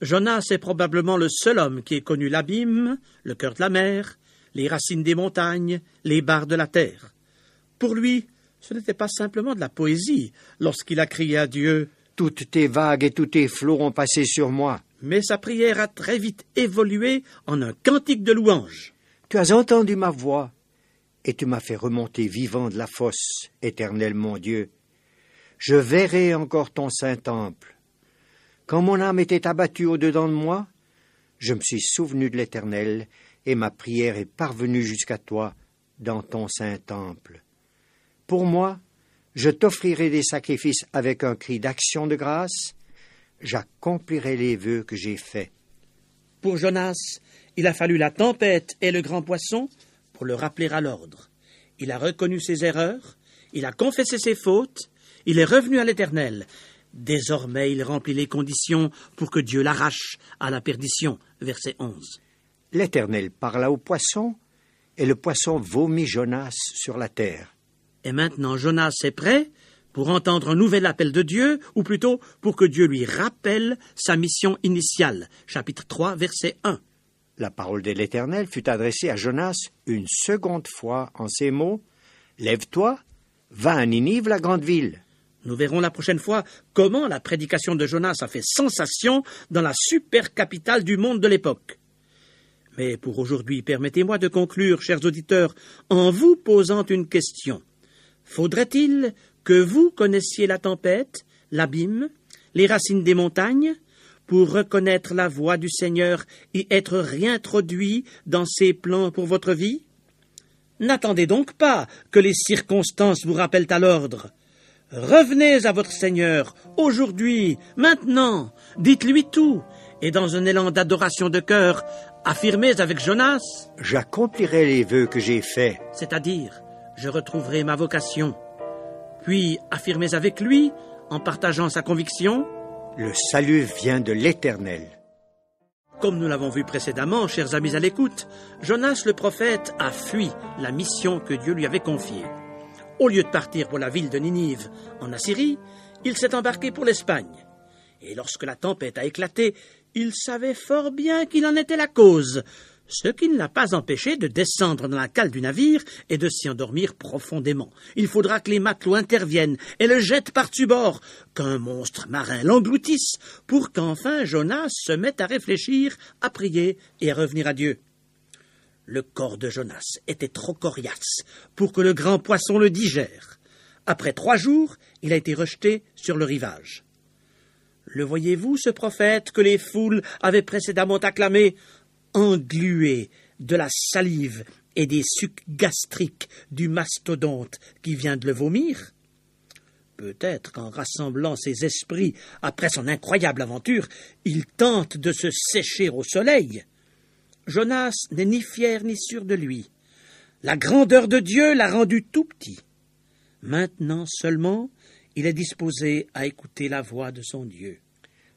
S1: Jonas est probablement le seul homme qui ait connu l'abîme, le cœur de la mer, les racines des montagnes, les barres de la terre. Pour lui, ce n'était pas simplement de la poésie lorsqu'il a crié à Dieu
S2: « Toutes tes vagues et tous tes flots ont passé sur moi. »
S1: Mais sa prière a très vite évolué en un cantique de louange.
S2: « Tu as entendu ma voix, et tu m'as fait remonter vivant de la fosse, Éternel mon Dieu. Je verrai encore ton saint temple. Quand mon âme était abattue au-dedans de moi, je me suis souvenu de l'Éternel, et ma prière est parvenue jusqu'à toi dans ton saint temple. Pour moi, je t'offrirai des sacrifices avec un cri d'action de grâce, j'accomplirai les vœux que j'ai faits. »
S1: Pour Jonas, il a fallu la tempête et le grand poisson pour le rappeler à l'ordre. Il a reconnu ses erreurs, il a confessé ses fautes, il est revenu à l'Éternel. Désormais, il remplit les conditions pour que Dieu l'arrache à la perdition. Verset 11.
S2: L'Éternel parla au poisson, et le poisson vomit Jonas sur la terre.
S1: Et maintenant, Jonas est prêt pour entendre un nouvel appel de Dieu, ou plutôt pour que Dieu lui rappelle sa mission initiale. Chapitre 3, verset 1.
S2: La parole de l'Éternel fut adressée à Jonas une seconde fois en ces mots, « Lève-toi, va à Ninive, la grande ville. »
S1: Nous verrons la prochaine fois comment la prédication de Jonas a fait sensation dans la super capitale du monde de l'époque. Mais pour aujourd'hui, permettez-moi de conclure, chers auditeurs, en vous posant une question. Faudrait-il que vous connaissiez la tempête, l'abîme, les racines des montagnes, pour reconnaître la voix du Seigneur et être réintroduit dans ses plans pour votre vie? N'attendez donc pas que les circonstances vous rappellent à l'ordre. Revenez à votre Seigneur, aujourd'hui, maintenant, dites-lui tout, et dans un élan d'adoration de cœur, affirmez avec Jonas,
S2: « J'accomplirai les vœux que j'ai faits. »
S1: c'est-à-dire, je retrouverai ma vocation. Puis affirmez avec lui, en partageant sa conviction,
S2: « Le salut vient de l'Éternel. »
S1: Comme nous l'avons vu précédemment, chers amis à l'écoute, Jonas le prophète a fui la mission que Dieu lui avait confiée. Au lieu de partir pour la ville de Ninive, en Assyrie, il s'est embarqué pour l'Espagne. Et lorsque la tempête a éclaté, il savait fort bien qu'il en était la cause, ce qui ne l'a pas empêché de descendre dans la cale du navire et de s'y endormir profondément. Il faudra que les matelots interviennent et le jettent par-dessus bord, qu'un monstre marin l'engloutisse, pour qu'enfin Jonas se mette à réfléchir, à prier et à revenir à Dieu. Le corps de Jonas était trop coriace pour que le grand poisson le digère. Après 3 jours, il a été rejeté sur le rivage. Le voyez-vous, ce prophète que les foules avaient précédemment acclamé, englué de la salive et des sucs gastriques du mastodonte qui vient de le vomir? Peut-être qu'en rassemblant ses esprits après son incroyable aventure, il tente de se sécher au soleil. Jonas n'est ni fier ni sûr de lui. La grandeur de Dieu l'a rendu tout petit. Maintenant seulement, il est disposé à écouter la voix de son Dieu.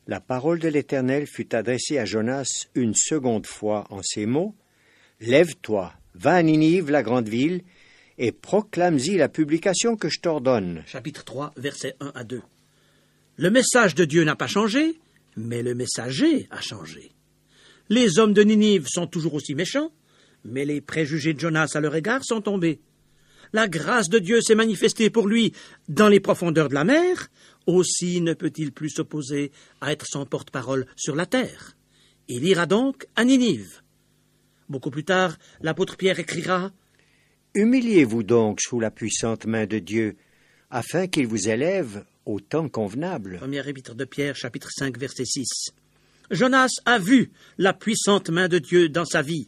S2: La parole de l'Éternel fut adressée à Jonas une seconde fois en ces mots, « Lève-toi, va à Ninive, la grande ville, et proclame-y la publication que je t'ordonne. »
S1: Chapitre 3, versets 1 à 2. Le message de Dieu n'a pas changé, mais le messager a changé. Les hommes de Ninive sont toujours aussi méchants, mais les préjugés de Jonas à leur égard sont tombés. la grâce de Dieu s'est manifestée pour lui dans les profondeurs de la mer, aussi ne peut-il plus s'opposer à être son porte-parole sur la terre. Il ira donc à Ninive. Beaucoup plus tard, l'apôtre Pierre écrira
S2: « Humiliez-vous donc sous la puissante main de Dieu, afin qu'il vous élève au temps convenable. »
S1: Premier épître de Pierre, chapitre 5, verset 6. Jonas a vu la puissante main de Dieu dans sa vie.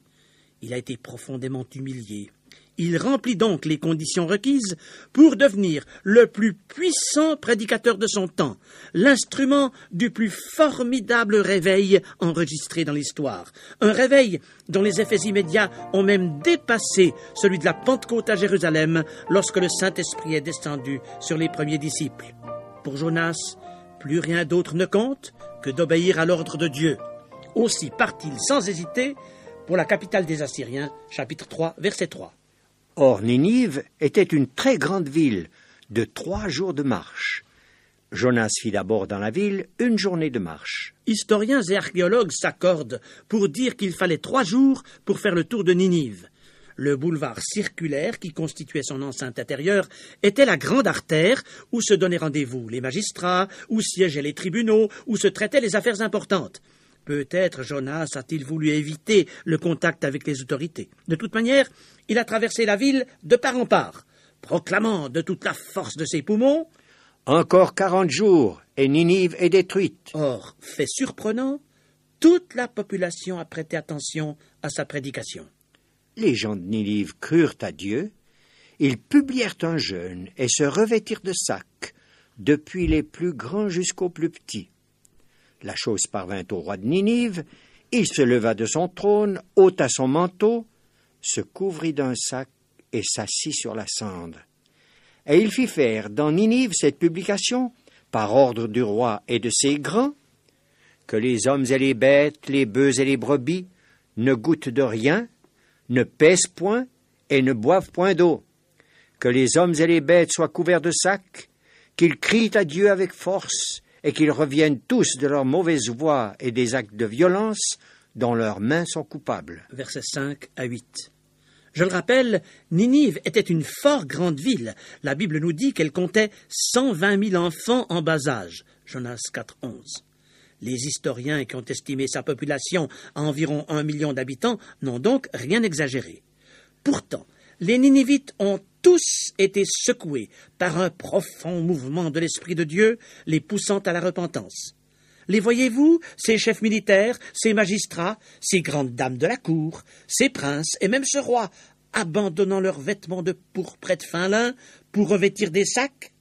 S1: Il a été profondément humilié. Il remplit donc les conditions requises pour devenir le plus puissant prédicateur de son temps, l'instrument du plus formidable réveil enregistré dans l'histoire. Un réveil dont les effets immédiats ont même dépassé celui de la Pentecôte à Jérusalem lorsque le Saint-Esprit est descendu sur les premiers disciples. Pour Jonas, plus rien d'autre ne compte que d'obéir à l'ordre de Dieu. Aussi part-il sans hésiter pour la capitale des Assyriens, chapitre 3, verset 3.
S2: Or, Ninive était une très grande ville de 3 jours de marche. Jonas fit d'abord dans la ville 1 journée de marche.
S1: Historiens et archéologues s'accordent pour dire qu'il fallait 3 jours pour faire le tour de Ninive. Le boulevard circulaire qui constituait son enceinte intérieure était la grande artère où se donnaient rendez-vous les magistrats, où siégeaient les tribunaux, où se traitaient les affaires importantes. Peut-être Jonas a-t-il voulu éviter le contact avec les autorités. De toute manière, il a traversé la ville de part en part, proclamant de toute la force de ses poumons
S2: « Encore 40 jours, et Ninive est détruite. »
S1: Or, fait surprenant, toute la population a prêté attention à sa prédication.
S2: Les gens de Ninive crurent à Dieu, ils publièrent un jeûne et se revêtirent de sacs, depuis les plus grands jusqu'aux plus petits. La chose parvint au roi de Ninive, il se leva de son trône, ôta son manteau, se couvrit d'un sac et s'assit sur la cendre. Et il fit faire dans Ninive cette publication, par ordre du roi et de ses grands, que les hommes et les bêtes, les bœufs et les brebis ne goûtent de rien, ne pèsent point et ne boivent point d'eau, que les hommes et les bêtes soient couverts de sacs, qu'ils crient à Dieu avec force, et qu'ils reviennent tous de leurs mauvaises voies et des actes de violence dont leurs mains sont coupables.
S1: Versets 5 à 8. Je le rappelle, Ninive était une fort grande ville. La Bible nous dit qu'elle comptait 120 000 enfants en bas âge. Jonas 4, 11. Les historiens qui ont estimé sa population à environ 1 million d'habitants n'ont donc rien exagéré. Pourtant, les Ninivites ont tous été secoués par un profond mouvement de l'Esprit de Dieu, les poussant à la repentance. Les voyez-vous, ces chefs militaires, ces magistrats, ces grandes dames de la cour, ces princes et même ce roi, abandonnant leurs vêtements de pourpre et de fin lin pour revêtir des sacs?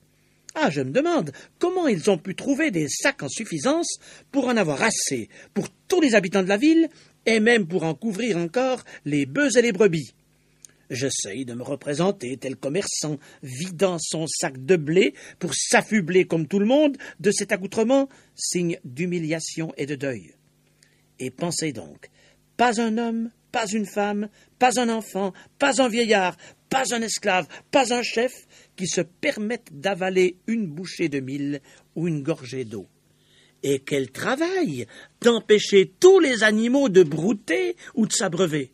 S1: Ah, je me demande comment ils ont pu trouver des sacs en suffisance pour en avoir assez pour tous les habitants de la ville et même pour en couvrir encore les bœufs et les brebis. J'essaye de me représenter tel commerçant vidant son sac de blé pour s'affubler comme tout le monde de cet accoutrement, signe d'humiliation et de deuil. Et pensez donc, pas un homme, pas une femme, pas un enfant, pas un vieillard, pas un esclave, pas un chef qui se permette d'avaler une bouchée de mil ou une gorgée d'eau. Et quel travail d'empêcher tous les animaux de brouter ou de s'abreuver.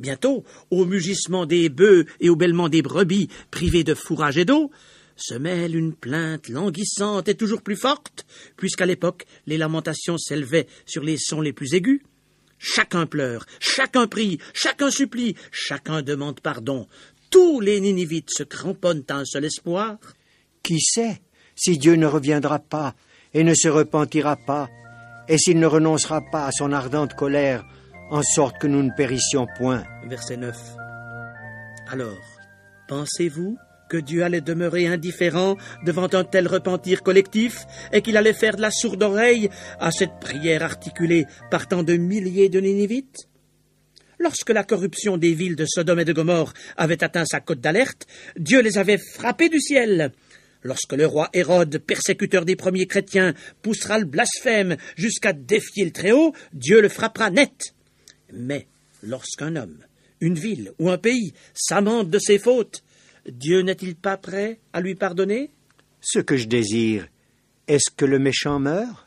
S1: Bientôt, au mugissement des bœufs et au bêlement des brebis privés de fourrage et d'eau, se mêle une plainte languissante et toujours plus forte, puisqu'à l'époque, les lamentations s'élevaient sur les sons les plus aigus. Chacun pleure, chacun prie, chacun supplie, chacun demande pardon. Tous les Ninivites se cramponnent à un seul espoir.
S2: Qui sait si Dieu ne reviendra pas et ne se repentira pas, et s'il ne renoncera pas à son ardente colère, en sorte que nous ne périssions point.
S1: Verset 9. Alors, pensez-vous que Dieu allait demeurer indifférent devant un tel repentir collectif et qu'il allait faire de la sourde oreille à cette prière articulée par tant de milliers de Ninivites? Lorsque la corruption des villes de Sodome et de Gomorrhe avait atteint sa cote d'alerte, Dieu les avait frappés du ciel. Lorsque le roi Hérode, persécuteur des premiers chrétiens, poussera le blasphème jusqu'à défier le Très-Haut, Dieu le frappera net. Mais lorsqu'un homme, une ville ou un pays s'amende de ses fautes, Dieu n'est-il pas prêt à lui pardonner?
S2: Ce que je désire, est-ce que le méchant meure?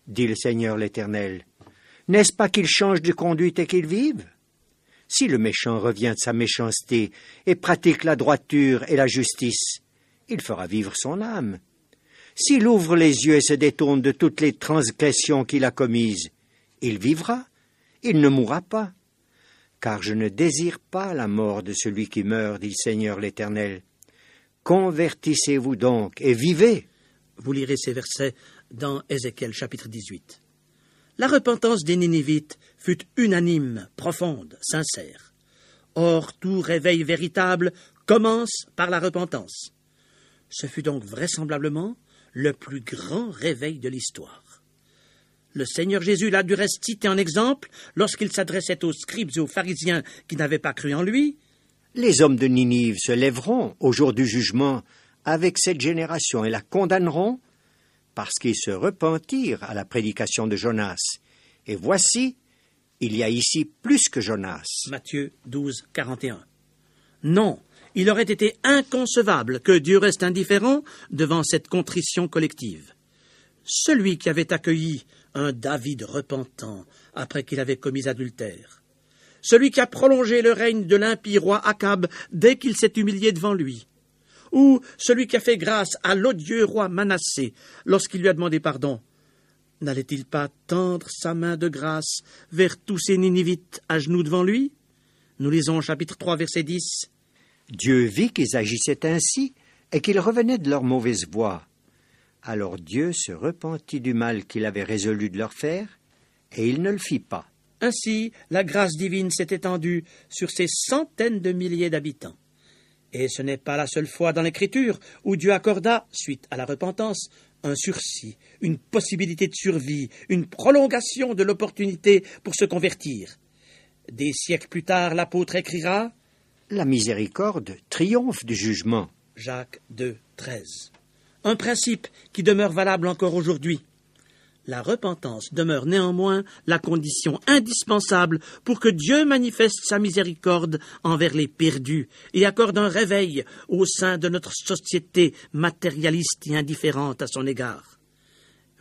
S2: Dit le Seigneur l'Éternel. N'est-ce pas qu'il change de conduite et qu'il vive? Si le méchant revient de sa méchanceté et pratique la droiture et la justice, il fera vivre son âme. S'il ouvre les yeux et se détourne de toutes les transgressions qu'il a commises, il vivra, il ne mourra pas. Car je ne désire pas la mort de celui qui meurt, dit le Seigneur l'Éternel. Convertissez-vous donc et vivez.
S1: Vous lirez ces versets dans Ézéchiel chapitre 18. La repentance des Ninivites fut unanime, profonde, sincère. Or, tout réveil véritable commence par la repentance. Ce fut donc vraisemblablement le plus grand réveil de l'histoire. Le Seigneur Jésus l'a du reste cité en exemple lorsqu'il s'adressait aux scribes et aux pharisiens qui n'avaient pas cru en lui.
S2: Les hommes de Ninive se lèveront au jour du jugement avec cette génération et la condamneront parce qu'ils se repentirent à la prédication de Jonas. Et voici, il y a ici plus que Jonas.
S1: Matthieu 12, 41. Non, il aurait été inconcevable que Dieu reste indifférent devant cette contrition collective. Celui qui avait accueilli un David repentant après qu'il avait commis adultère, celui qui a prolongé le règne de l'impie roi Akab dès qu'il s'est humilié devant lui, ou celui qui a fait grâce à l'odieux roi Manassé lorsqu'il lui a demandé pardon, n'allait-il pas tendre sa main de grâce vers tous ces Ninivites à genoux devant lui? Nous lisons au chapitre 3, verset 10.
S2: Dieu vit qu'ils agissaient ainsi et qu'ils revenaient de leur mauvaise voie. Alors Dieu se repentit du mal qu'il avait résolu de leur faire, et il ne le fit pas.
S1: Ainsi, la grâce divine s'est étendue sur ces centaines de milliers d'habitants. Et ce n'est pas la seule fois dans l'Écriture où Dieu accorda, suite à la repentance, un sursis, une possibilité de survie, une prolongation de l'opportunité pour se convertir. Des siècles plus tard, l'apôtre écrira
S2: « La miséricorde triomphe du jugement. »
S1: Jacques 2, 13. Un principe qui demeure valable encore aujourd'hui. La repentance demeure néanmoins la condition indispensable pour que Dieu manifeste sa miséricorde envers les perdus et accorde un réveil au sein de notre société matérialiste et indifférente à son égard.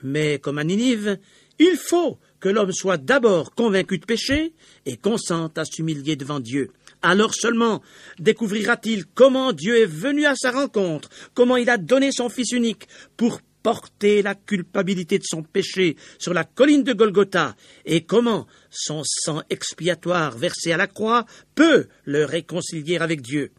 S1: Mais comme à Ninive, il faut que l'homme soit d'abord convaincu de péché et consente à s'humilier devant Dieu. Alors seulement découvrira-t-il comment Dieu est venu à sa rencontre, comment il a donné son Fils unique pour porter la culpabilité de son péché sur la colline de Golgotha, et comment son sang expiatoire versé à la croix peut le réconcilier avec Dieu.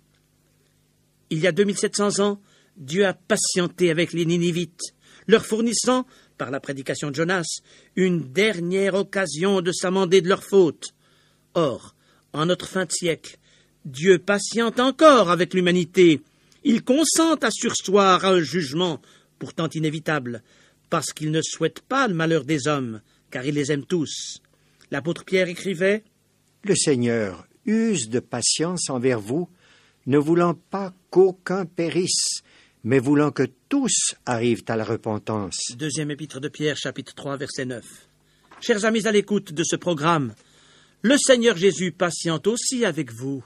S1: Il y a 2700 ans, Dieu a patienté avec les Ninivites, leur fournissant, par la prédication de Jonas, une dernière occasion de s'amender de leurs fautes. Or, en notre fin de siècle, Dieu patiente encore avec l'humanité. Il consent à surseoir à un jugement, pourtant inévitable, parce qu'il ne souhaite pas le malheur des hommes, car il les aime tous. L'apôtre Pierre écrivait
S2: « Le Seigneur use de patience envers vous, ne voulant pas qu'aucun périsse, mais voulant que tous arrivent à la repentance. »
S1: Deuxième épître de Pierre, chapitre 3, verset 9. Chers amis à l'écoute de ce programme, le Seigneur Jésus patiente aussi avec vous.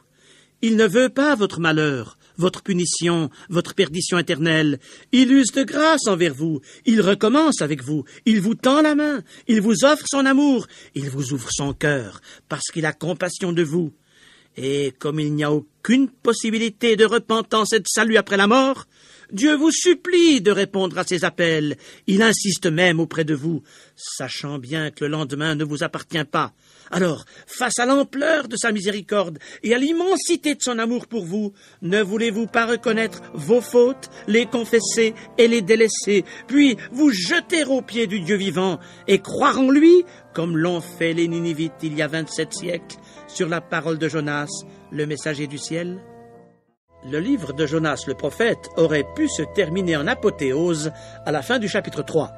S1: Il ne veut pas votre malheur, votre punition, votre perdition éternelle. Il use de grâce envers vous. Il recommence avec vous. Il vous tend la main. Il vous offre son amour. Il vous ouvre son cœur, parce qu'il a compassion de vous. Et comme il n'y a aucune possibilité de repentance et de salut après la mort, Dieu vous supplie de répondre à ses appels. Il insiste même auprès de vous, sachant bien que le lendemain ne vous appartient pas. Alors, face à l'ampleur de sa miséricorde et à l'immensité de son amour pour vous, ne voulez-vous pas reconnaître vos fautes, les confesser et les délaisser, puis vous jeter aux pieds du Dieu vivant et croire en lui, comme l'ont fait les Ninivites il y a 27 siècles, sur la parole de Jonas, le messager du ciel? Le livre de Jonas le prophète aurait pu se terminer en apothéose à la fin du chapitre 3.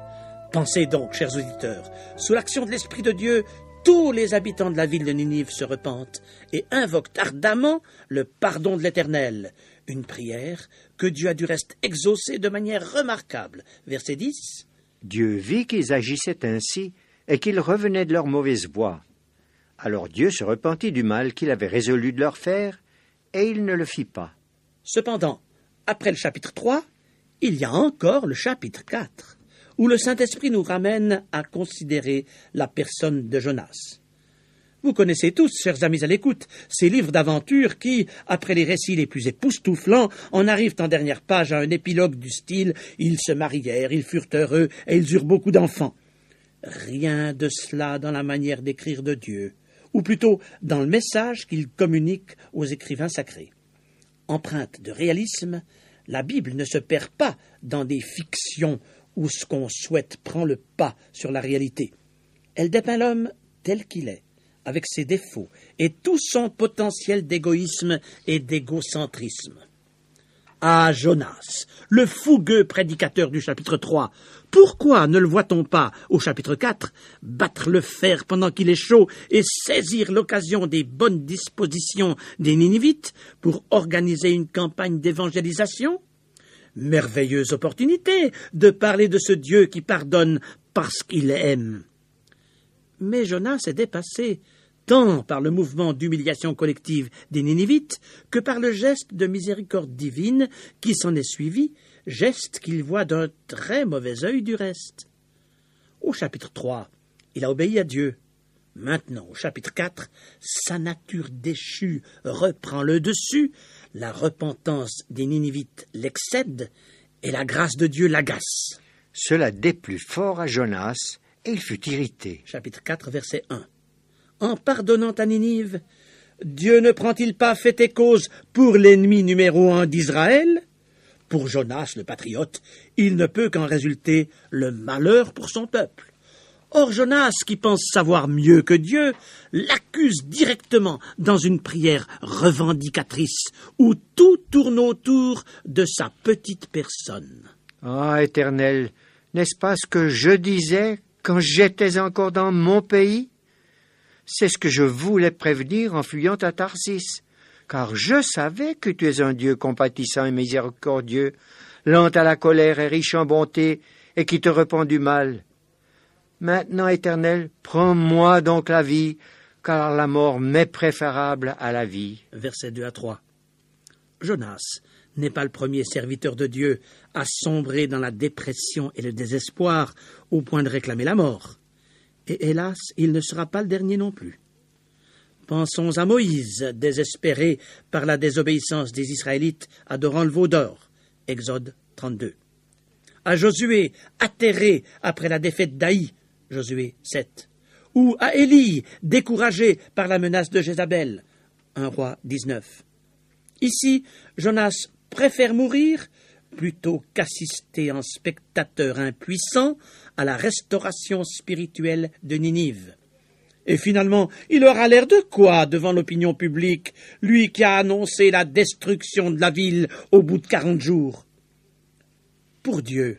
S1: Pensez donc, chers auditeurs, sous l'action de l'Esprit de Dieu, tous les habitants de la ville de Ninive se repentent et invoquent ardemment le pardon de l'Éternel. Une prière que Dieu a du reste exaucée de manière remarquable. Verset 10.
S2: Dieu vit qu'ils agissaient ainsi et qu'ils revenaient de leur mauvaise voie. Alors Dieu se repentit du mal qu'il avait résolu de leur faire, et il ne le fit pas.
S1: Cependant, après le chapitre 3, il y a encore le chapitre 4, où le Saint-Esprit nous ramène à considérer la personne de Jonas. Vous connaissez tous, chers amis à l'écoute, ces livres d'aventure qui, après les récits les plus époustouflants, en arrivent en dernière page à un épilogue du style « Ils se marièrent, ils furent heureux et ils eurent beaucoup d'enfants ». Rien de cela dans la manière d'écrire de Dieu, ou plutôt dans le message qu'il communique aux écrivains sacrés. Empreinte de réalisme, la Bible ne se perd pas dans des fictions où ce qu'on souhaite prend le pas sur la réalité. Elle dépeint l'homme tel qu'il est, avec ses défauts et tout son potentiel d'égoïsme et d'égocentrisme. Ah, Jonas, le fougueux prédicateur du chapitre 3, pourquoi ne le voit-on pas, au chapitre 4, battre le fer pendant qu'il est chaud et saisir l'occasion des bonnes dispositions des Ninivites pour organiser une campagne d'évangélisation? Merveilleuse opportunité de parler de ce Dieu qui pardonne parce qu'il aime. Mais Jonas est dépassé tant par le mouvement d'humiliation collective des Ninivites que par le geste de miséricorde divine qui s'en est suivi, geste qu'il voit d'un très mauvais œil du reste. Au chapitre 3, il a obéi à Dieu. Maintenant, au chapitre 4, sa nature déchue reprend le dessus, la repentance des Ninivites l'excède et la grâce de Dieu l'agace.
S2: Cela déplut fort à Jonas, et il fut irrité.
S1: Chapitre 4, verset 1. En pardonnant à Ninive, Dieu ne prend-il pas fait et cause pour l'ennemi numéro 1 d'Israël? Pour Jonas, le patriote, il ne peut qu'en résulter le malheur pour son peuple. Or Jonas, qui pense savoir mieux que Dieu, l'accuse directement dans une prière revendicatrice où tout tourne autour de sa petite personne.
S2: Ah, Éternel, n'est-ce pas ce que je disais quand j'étais encore dans mon pays? C'est ce que je voulais prévenir en fuyant à Tarsis, car je savais que tu es un Dieu compatissant et miséricordieux, lent à la colère et riche en bonté, et qui te repent du mal. Maintenant, Éternel, prends-moi donc la vie, car la mort m'est préférable à la vie.
S1: Versets 2 à 3. Jonas n'est pas le premier serviteur de Dieu à sombrer dans la dépression et le désespoir au point de réclamer la mort. Et hélas, il ne sera pas le dernier non plus. Pensons à Moïse, désespéré par la désobéissance des Israélites adorant le veau d'or. Exode 32. À Josué, atterré après la défaite d'Aï. Josué 7. Ou à Élie, découragé par la menace de Jézabel. 1 Roi 19. Ici, Jonas préfère mourir plutôt qu'assister en spectateur impuissant à la restauration spirituelle de Ninive. Et finalement, il aura l'air de quoi devant l'opinion publique, lui qui a annoncé la destruction de la ville au bout de 40 jours? Pour Dieu,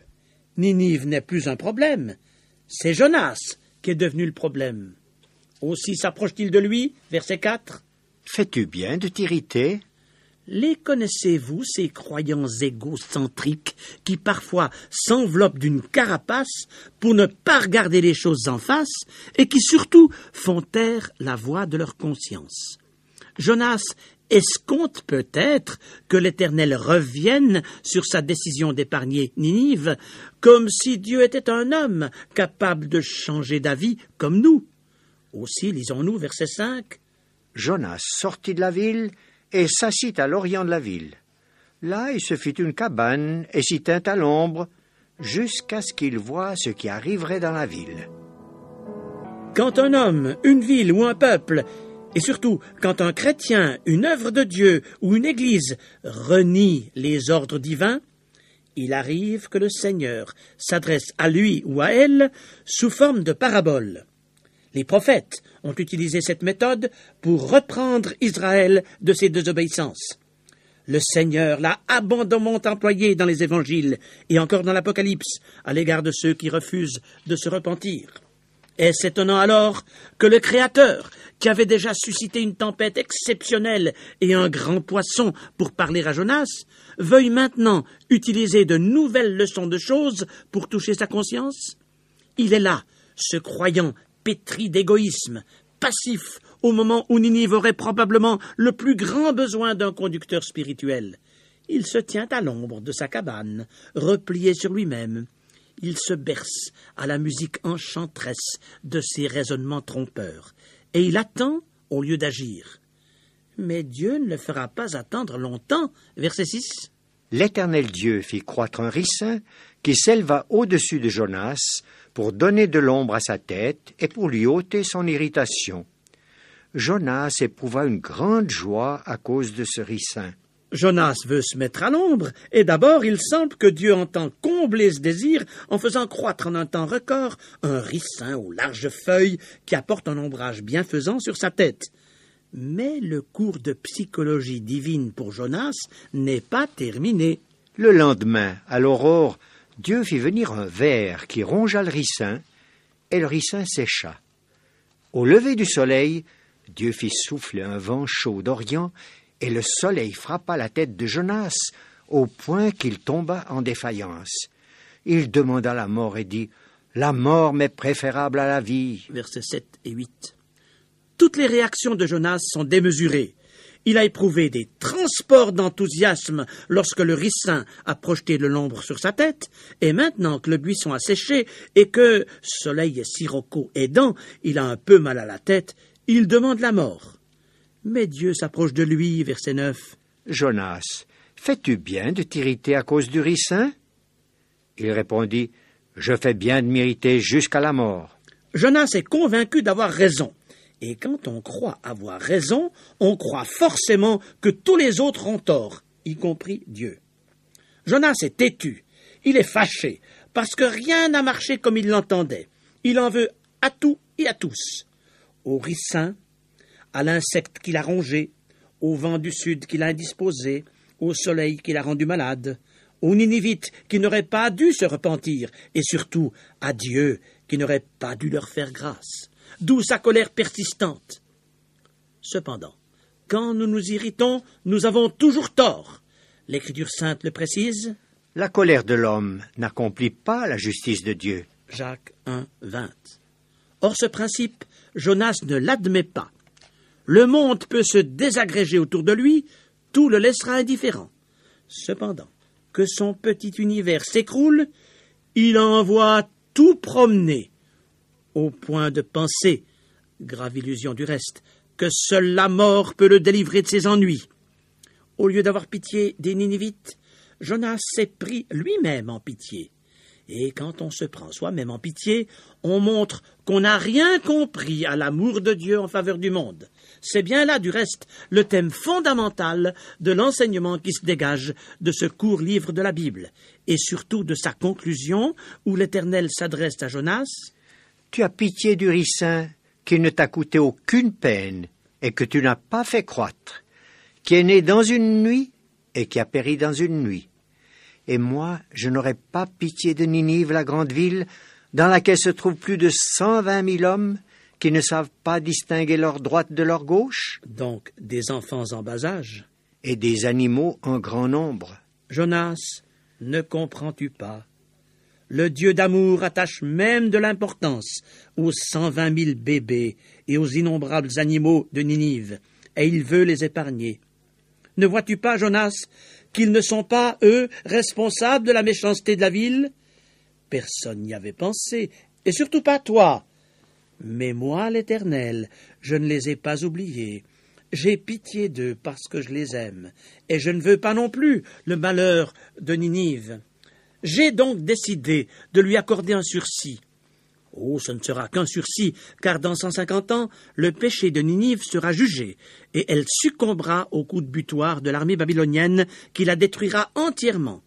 S1: Ninive n'est plus un problème, c'est Jonas qui est devenu le problème. Aussi s'approche-t-il de lui, verset 4.
S2: Fais-tu bien de t'irriter?
S1: Les connaissez-vous, ces croyants égocentriques qui parfois s'enveloppent d'une carapace pour ne pas regarder les choses en face et qui surtout font taire la voix de leur conscience? Jonas escompte peut-être que l'Éternel revienne sur sa décision d'épargner Ninive, comme si Dieu était un homme capable de changer d'avis comme nous. Aussi, lisons-nous verset 5.
S2: Jonas sortit de la ville et s'assit à l'orient de la ville. Là, il se fit une cabane et s'y tint à l'ombre, jusqu'à ce qu'il voie ce qui arriverait dans la ville.
S1: Quand un homme, une ville ou un peuple, et surtout quand un chrétien, une œuvre de Dieu ou une église renie les ordres divins, il arrive que le Seigneur s'adresse à lui ou à elle sous forme de parabole. Les prophètes ont utilisé cette méthode pour reprendre Israël de ses désobéissances. Le Seigneur l'a abondamment employé dans les évangiles et encore dans l'Apocalypse à l'égard de ceux qui refusent de se repentir. Est-ce étonnant alors que le Créateur, qui avait déjà suscité une tempête exceptionnelle et un grand poisson pour parler à Jonas, veuille maintenant utiliser de nouvelles leçons de choses pour toucher sa conscience? Il est là, ce croyant pétri d'égoïsme, passif au moment où Ninive aurait probablement le plus grand besoin d'un conducteur spirituel. Il se tient à l'ombre de sa cabane, replié sur lui-même. Il se berce à la musique enchanteresse de ses raisonnements trompeurs, et il attend au lieu d'agir. Mais Dieu ne le fera pas attendre longtemps. Verset 6.
S2: L'Éternel Dieu fit croître un ricin qui s'éleva au-dessus de Jonas pour donner de l'ombre à sa tête et pour lui ôter son irritation. Jonas éprouva une grande joie à cause de ce ricin.
S1: Jonas veut se mettre à l'ombre, et d'abord il semble que Dieu entend combler ce désir en faisant croître en un temps record un ricin aux larges feuilles qui apporte un ombrage bienfaisant sur sa tête. Mais le cours de psychologie divine pour Jonas n'est pas terminé.
S2: Le lendemain, à l'aurore, Dieu fit venir un ver qui rongea le ricin, et le ricin sécha. Au lever du soleil, Dieu fit souffler un vent chaud d'Orient, et le soleil frappa la tête de Jonas, au point qu'il tomba en défaillance. Il demanda la mort et dit, « La mort m'est préférable à la vie. »
S1: Versets 7 et 8. Toutes les réactions de Jonas sont démesurées. Il a éprouvé des transports d'enthousiasme lorsque le ricin a projeté de l'ombre sur sa tête, et maintenant que le buisson a séché et que, soleil et sirocco aidant, il a un peu mal à la tête, il demande la mort. Mais Dieu s'approche de lui, verset 9.
S2: « Jonas, fais-tu bien de t'irriter à cause du ricin ?» Il répondit, « Je fais bien de m'irriter jusqu'à la mort. »
S1: Jonas est convaincu d'avoir raison. Et quand on croit avoir raison, on croit forcément que tous les autres ont tort, y compris Dieu. Jonas est têtu, il est fâché, parce que rien n'a marché comme il l'entendait. Il en veut à tout et à tous. Au ricin, à l'insecte qui l'a rongé, au vent du sud qui l'a indisposé, au soleil qui l'a rendu malade, aux Ninivites qui n'auraient pas dû se repentir, et surtout à Dieu qui n'aurait pas dû leur faire grâce. D'où sa colère persistante. Cependant, quand nous nous irritons, nous avons toujours tort. L'Écriture sainte le précise.
S2: La colère de l'homme n'accomplit pas la justice de Dieu.
S1: Jacques 1, 20. Or ce principe, Jonas ne l'admet pas. Le monde peut se désagréger autour de lui, tout le laissera indifférent. Cependant, que son petit univers s'écroule, il envoie tout promener, au point de penser, grave illusion du reste, que seule la mort peut le délivrer de ses ennuis. Au lieu d'avoir pitié des Ninivites, Jonas s'est pris lui-même en pitié. Et quand on se prend soi-même en pitié, on montre qu'on n'a rien compris à l'amour de Dieu en faveur du monde. C'est bien là, du reste, le thème fondamental de l'enseignement qui se dégage de ce court livre de la Bible, et surtout de sa conclusion, où l'Éternel s'adresse à Jonas.
S2: Tu as pitié du ricin qui ne t'a coûté aucune peine et que tu n'as pas fait croître, qui est né dans une nuit et qui a péri dans une nuit. Et moi, je n'aurais pas pitié de Ninive, la grande ville, dans laquelle se trouvent plus de 120 000 hommes qui ne savent pas distinguer leur droite de leur gauche.
S1: Donc des enfants en bas âge.
S2: Et des animaux en grand nombre.
S1: Jonas, ne comprends-tu pas? Le Dieu d'amour attache même de l'importance aux 120 000 bébés et aux innombrables animaux de Ninive, et il veut les épargner. Ne vois-tu pas, Jonas, qu'ils ne sont pas, eux, responsables de la méchanceté de la ville? Personne n'y avait pensé, et surtout pas toi. Mais moi, l'Éternel, je ne les ai pas oubliés. J'ai pitié d'eux parce que je les aime, et je ne veux pas non plus le malheur de Ninive. J'ai donc décidé de lui accorder un sursis. Oh, ce ne sera qu'un sursis, car dans 150 ans, le péché de Ninive sera jugé, et elle succombera au coup de butoir de l'armée babylonienne qui la détruira entièrement.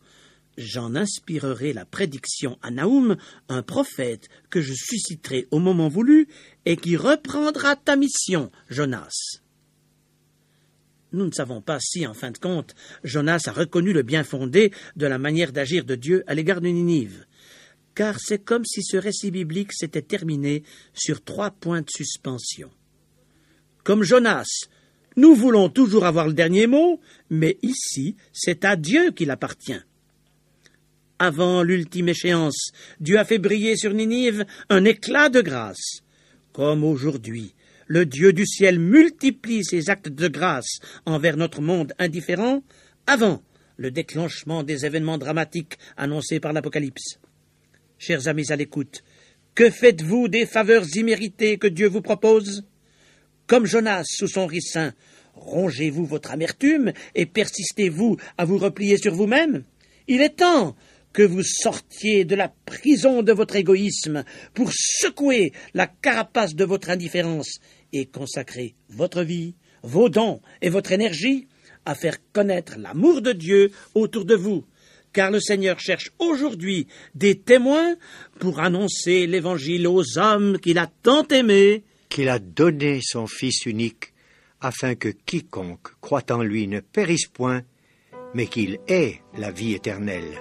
S1: J'en inspirerai la prédiction à Naoum, un prophète que je susciterai au moment voulu, et qui reprendra ta mission, Jonas. Nous ne savons pas si, en fin de compte, Jonas a reconnu le bien fondé de la manière d'agir de Dieu à l'égard de Ninive. Car c'est comme si ce récit biblique s'était terminé sur 3 points de suspension. Comme Jonas, nous voulons toujours avoir le dernier mot, mais ici, c'est à Dieu qu'il appartient. Avant l'ultime échéance, Dieu a fait briller sur Ninive un éclat de grâce. Comme aujourd'hui, le Dieu du ciel multiplie ses actes de grâce envers notre monde indifférent, avant le déclenchement des événements dramatiques annoncés par l'Apocalypse. Chers amis à l'écoute, que faites-vous des faveurs imméritées que Dieu vous propose? Comme Jonas sous son ricin, rongez-vous votre amertume et persistez-vous à vous replier sur vous-même? Il est temps que vous sortiez de la prison de votre égoïsme pour secouer la carapace de votre indifférence et consacrer votre vie, vos dons et votre énergie à faire connaître l'amour de Dieu autour de vous, car le Seigneur cherche aujourd'hui des témoins pour annoncer l'Évangile aux hommes qu'il a tant aimés,
S2: qu'il a donné son Fils unique, afin que quiconque croit en lui ne périsse point, mais qu'il ait la vie éternelle.